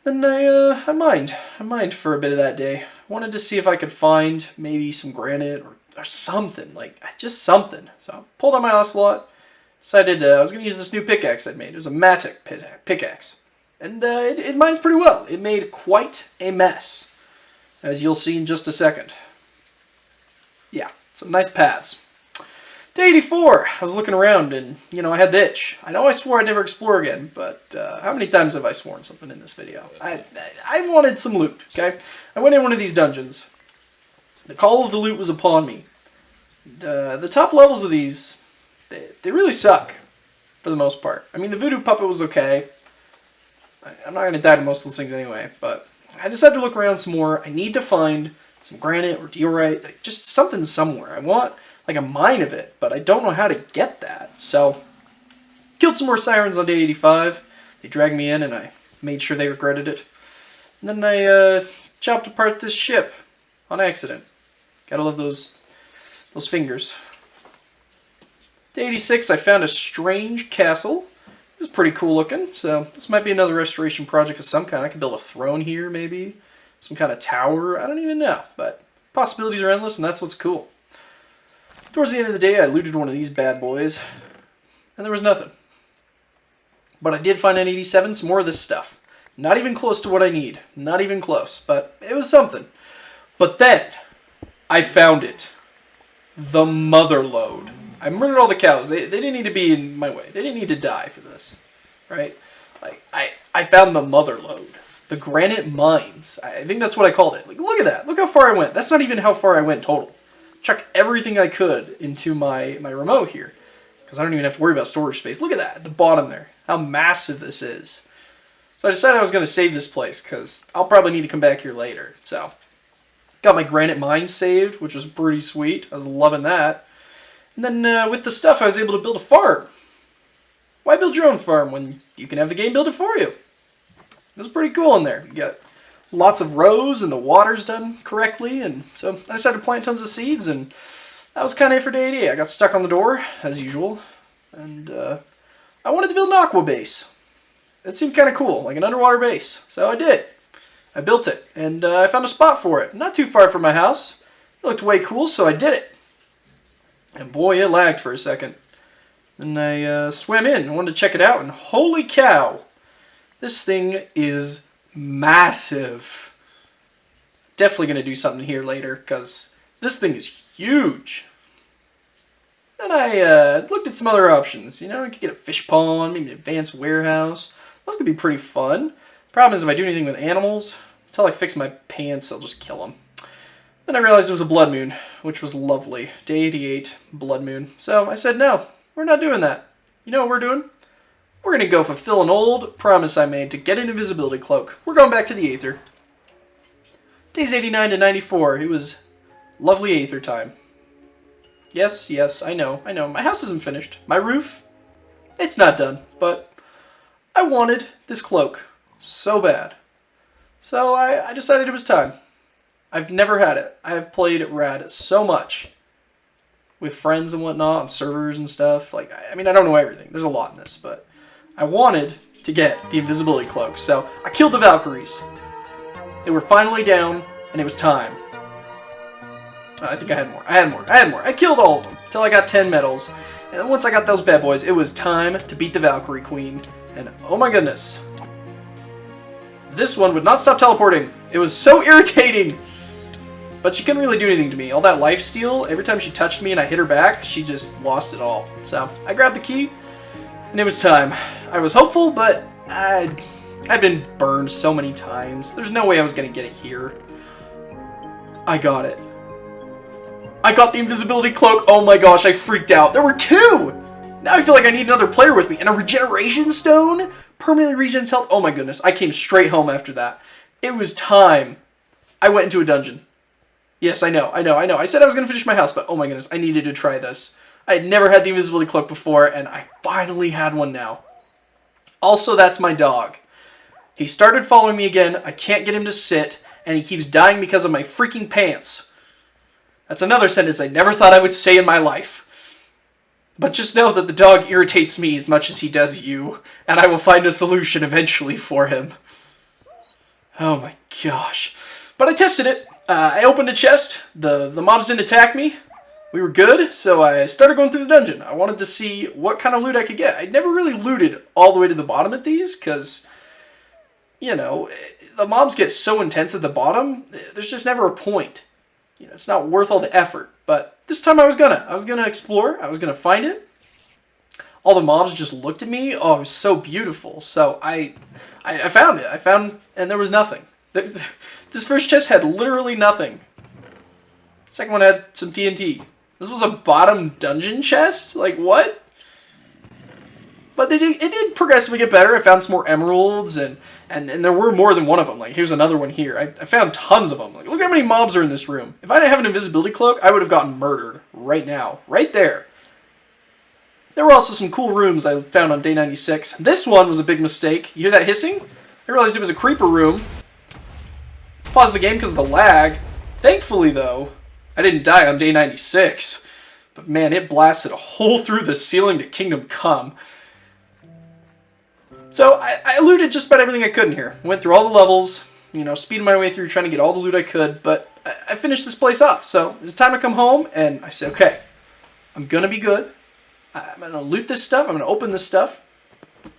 Then I mined for a bit of that day. Wanted to see if I could find maybe some granite or something, like just something. So pulled out my ocelot, decided I was going to use this new pickaxe I'd made. It was a matic pickaxe. And it mines pretty well. It made quite a mess, as you'll see in just a second. Yeah, some nice paths. Day 84, I was looking around and, you know, I had the itch. I know I swore I'd never explore again, but how many times have I sworn something in this video? I wanted some loot, okay? I went in one of these dungeons. The call of the loot was upon me. The top levels of these, they really suck, for the most part. I mean, the voodoo puppet was okay. I'm not going to die to most of those things anyway, but I decided to look around some more. I need to find some granite or diorite, like just something somewhere. I want like a mine of it, but I don't know how to get that. So, killed some more sirens on day 85. They dragged me in and I made sure they regretted it. And then I chopped apart this ship on accident. Gotta love those fingers. Day 86, I found a strange castle. It was pretty cool looking, so this might be another restoration project of some kind. I could build a throne here, maybe. Some kind of tower. I don't even know, but possibilities are endless, and that's what's cool. Towards the end of the day, I looted one of these bad boys, and there was nothing. But I did find on 87 some more of this stuff. Not even close to what I need. Not even close, but it was something. But then, I found it. The mother lode. I murdered all the cows. They didn't need to be in my way. They didn't need to die for this, right? Like I found the mother lode. The granite mines. I think that's what I called it. Like, look at that. Look how far I went. That's not even how far I went total. Chuck everything I could into my remote here, because I don't even have to worry about storage space. Look at that at the bottom there. How massive this is. So I decided I was going to save this place, because I'll probably need to come back here later. So, got my granite mine saved, which was pretty sweet. I was loving that. And then with the stuff, I was able to build a farm. Why build your own farm when you can have the game build it for you? It was pretty cool in there. You got lots of rows and the water's done correctly. And so I decided to plant tons of seeds, and that was kind of it for day 88. I got stuck on the door, as usual. And I wanted to build an aqua base. It seemed kind of cool, like an underwater base. So I did. I built it, and I found a spot for it. Not too far from my house. It looked way cool, so I did it. And boy, it lagged for a second. And I swam in. I wanted to check it out, and holy cow! This thing is massive. Definitely going to do something here later, because this thing is huge. And I looked at some other options. You know, I could get a fish pond, maybe an advanced warehouse. Those could be pretty fun. Problem is, if I do anything with animals, until I fix my pants, I'll just kill them. Then I realized it was a blood moon, which was lovely. Day 88, blood moon. So I said, no, we're not doing that. You know what we're doing? We're going to go fulfill an old promise I made to get an invisibility cloak. We're going back to the Aether. Days 89 to 94. It was lovely Aether time. Yes, I know. My house isn't finished. My roof, it's not done. But I wanted this cloak so bad. So I decided it was time. I've never had it. I have played RAD so much. With friends and whatnot, on servers and stuff. Like, I mean, I don't know everything. There's a lot in this, but I wanted to get the invisibility cloak. So I killed the Valkyries. They were finally down, and it was time. I think I had more. I killed all of them until I got 10 medals. And then once I got those bad boys, it was time to beat the Valkyrie Queen. And oh my goodness. This one would not stop teleporting. It was so irritating. But she couldn't really do anything to me. All that life steal, every time she touched me and I hit her back, she just lost it all. So I grabbed the key, and it was time. I was hopeful, but I'd been burned so many times. There's no way I was going to get it here. I got it. I got the invisibility cloak. Oh my gosh, I freaked out. There were 2! Now I feel like I need another player with me. And a regeneration stone? Permanently regens health. Oh my goodness, I came straight home after that. It was time. I went into a dungeon. Yes, I know. I said I was going to finish my house, but oh my goodness, I needed to try this. I had never had the invisibility cloak before, and I finally had one now. Also, that's my dog. He started following me again, I can't get him to sit, and he keeps dying because of my freaking pants. That's another sentence I never thought I would say in my life. But just know that the dog irritates me as much as he does you, and I will find a solution eventually for him. Oh my gosh. But I tested it. I opened a chest. The mobs didn't attack me. We were good, so I started going through the dungeon. I wanted to see what kind of loot I could get. I'd never really looted all the way to the bottom at these, because, you know, the mobs get so intense at the bottom, there's just never a point. You know, it's not worth all the effort. But this time I was gonna explore. I was gonna find it. All the mobs just looked at me. Oh, it was so beautiful. So I found it. And there was nothing. This first chest had literally nothing. The second one had some TNT. This was a bottom dungeon chest? Like, what? But it did progressively get better. I found some more emeralds, and there were more than one of them. Like, here's another one here. I found tons of them. Like, look how many mobs are in this room. If I didn't have an invisibility cloak, I would have gotten murdered right now. Right there. There were also some cool rooms I found on day 96. This one was a big mistake. You hear that hissing? I realized it was a creeper room. Paused the game because of the lag. Thankfully, though, I didn't die on day 96. But man, it blasted a hole through the ceiling to Kingdom Come. So I looted just about everything I could in here. Went through all the levels, you know, speeding my way through, trying to get all the loot I could. But I finished this place off. So it was time to come home, and I said, okay, I'm going to be good. I'm going to loot this stuff. I'm going to open this stuff.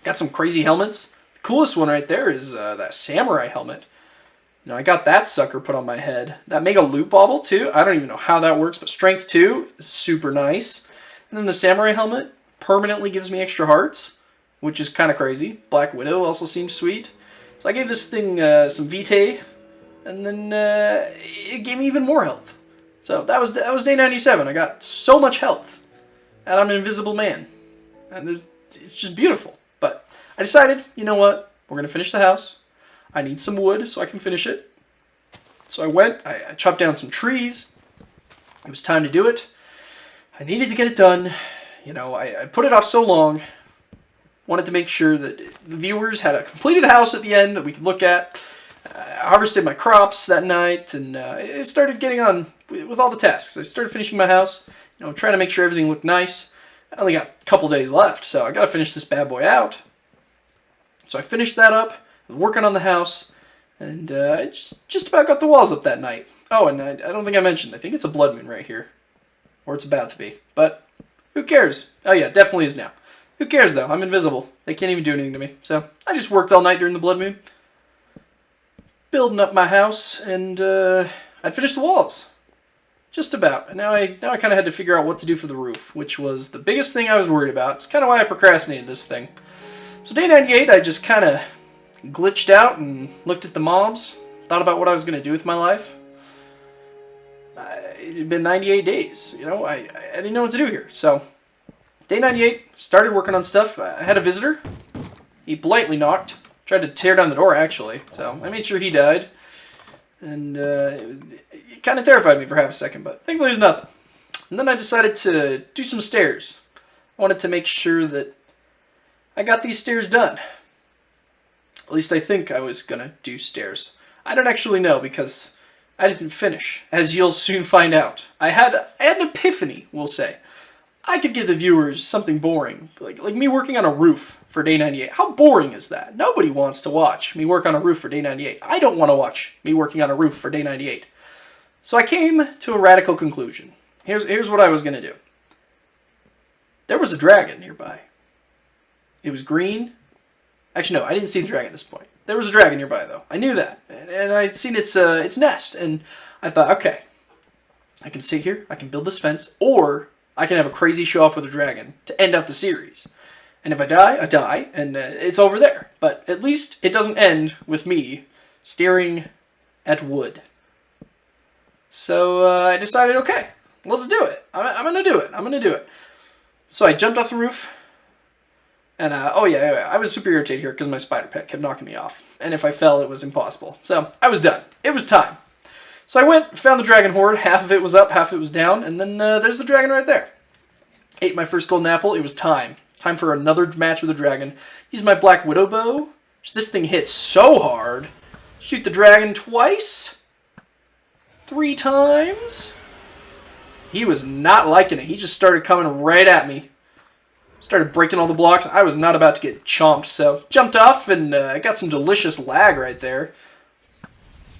Got some crazy helmets. The coolest one right there is that samurai helmet. You know, I got that sucker put on my head. That mega loot bauble, too. I don't even know how that works, but strength 2 is super nice. And then the samurai helmet permanently gives me extra hearts, which is kind of crazy. Black Widow also seems sweet. So I gave this thing some vitae, and then it gave me even more health. So that was day 97. I got so much health, and I'm an invisible man. And it's just beautiful. But I decided, you know what? We're going to finish the house. I need some wood so I can finish it. So I went, I chopped down some trees. It was time to do it. I needed to get it done. You know, I put it off so long. Wanted to make sure that the viewers had a completed house at the end that we could look at. I harvested my crops that night, and it started getting on with all the tasks. I started finishing my house, you know, trying to make sure everything looked nice. I only got a couple days left, so I got to finish this bad boy out. So I finished that up. Working on the house, and I just about got the walls up that night. Oh, and I don't think I mentioned, I think it's a blood moon right here. Or it's about to be. But who cares? Oh yeah, definitely is now. Who cares though? I'm invisible. They can't even do anything to me. So I just worked all night during the blood moon. Building up my house, and I'd finished the walls. Just about. And now I kind of had to figure out what to do for the roof, which was the biggest thing I was worried about. It's kind of why I procrastinated this thing. So day 98, I just kind of glitched out and looked at the mobs, thought about what I was going to do with my life. It'd been 98 days. You know, I didn't know what to do here. So, day 98, started working on stuff. I had a visitor. He politely knocked. Tried to tear down the door, actually. So, I made sure he died. And it kind of terrified me for half a second, but thankfully there's nothing. And then I decided to do some stairs. I wanted to make sure that I got these stairs done. At least I think I was going to do stairs. I don't actually know because I didn't finish, as you'll soon find out. I had an epiphany, we'll say. I could give the viewers something boring, like me working on a roof for day 98. How boring is that? Nobody wants to watch me work on a roof for day 98. I don't want to watch me working on a roof for day 98. So I came to a radical conclusion. Here's what I was going to do. There was a dragon nearby. It was green. Actually, no, I didn't see the dragon at this point. There was a dragon nearby, though. I knew that. And I'd seen its nest. And I thought, okay, I can sit here, I can build this fence, or I can have a crazy show-off with a dragon to end out the series. And if I die, and it's over there. But at least it doesn't end with me staring at wood. So I decided, okay, let's do it. I'm going to do it. I'm going to do it. So I jumped off the roof. And, oh yeah, I was super irritated here because my spider pet kept knocking me off. And if I fell, it was impossible. So I was done. It was time. So I went, found the dragon horde. Half of it was up, half of it was down. And then there's the dragon right there. Ate my first golden apple. It was time. Time for another match with the dragon. Used my black widow bow. This thing hits so hard. Shoot the dragon twice. 3 times. He was not liking it. He just started coming right at me. Started breaking all the blocks. I was not about to get chomped, so jumped off and got some delicious lag right there.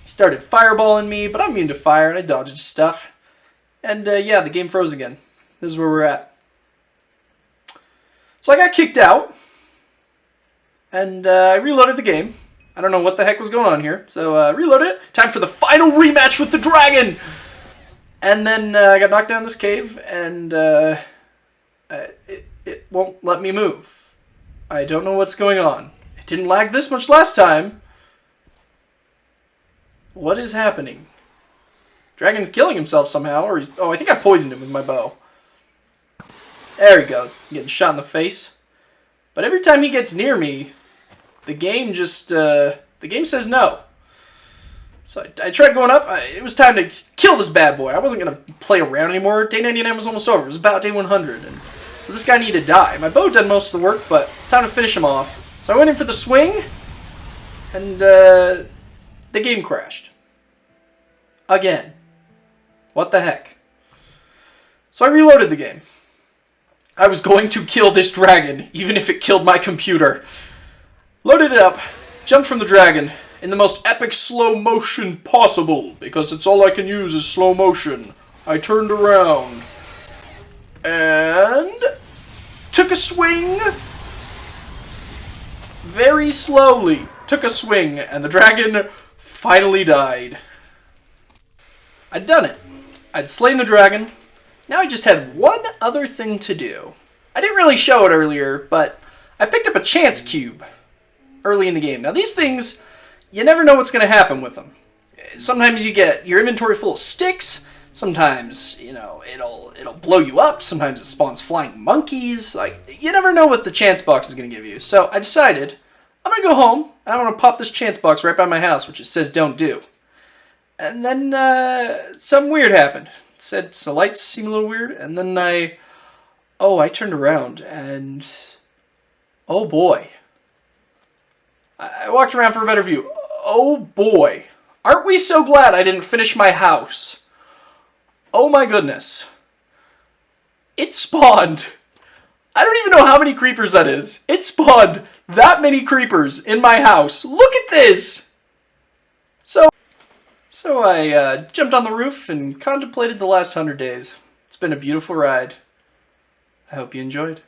Started fireballing me, but I'm immune to fire and I dodged stuff. And yeah, the game froze again. This is where we're at. So I got kicked out, and I reloaded the game. I don't know what the heck was going on here, so reload it. Time for the final rematch with the dragon! And then I got knocked down this cave, and it won't let me move. I don't know what's going on. It didn't lag this much last time. What is happening? Dragon's killing himself somehow, or he's... Oh, I think I poisoned him with my bow. There he goes, getting shot in the face. But every time he gets near me, the game just, the game says no. So I tried going up. It was time to kill this bad boy. I wasn't going to play around anymore. Day 99 was almost over. It was about day 100. And so this guy needed to die. My bow done most of the work, but it's time to finish him off. So I went in for the swing, and the game crashed. Again. What the heck? So I reloaded the game. I was going to kill this dragon, even if it killed my computer. Loaded it up, jumped from the dragon in the most epic slow motion possible, because it's all I can use is slow motion. I turned around and took a swing very slowly. Took a swing, and the dragon finally died. I'd done it. I'd slain the dragon. Now I just had one other thing to do. I didn't really show it earlier, but I picked up a chance cube early in the game. Now these things, you never know what's going to happen with them. Sometimes you get your inventory full of sticks. Sometimes, you know, it'll blow you up. Sometimes it spawns flying monkeys. Like, you never know what the chance box is going to give you. So I decided I'm going to go home and I'm going to pop this chance box right by my house, which it says don't do. And then something weird happened. It said the lights seemed a little weird, and then I turned around, and oh boy. I walked around for a better view. Oh boy. Aren't we so glad I didn't finish my house? Oh my goodness. It spawned. I don't even know how many creepers that is. It spawned that many creepers in my house. Look at this! So I jumped on the roof and contemplated the last 100 days. It's been a beautiful ride. I hope you enjoyed.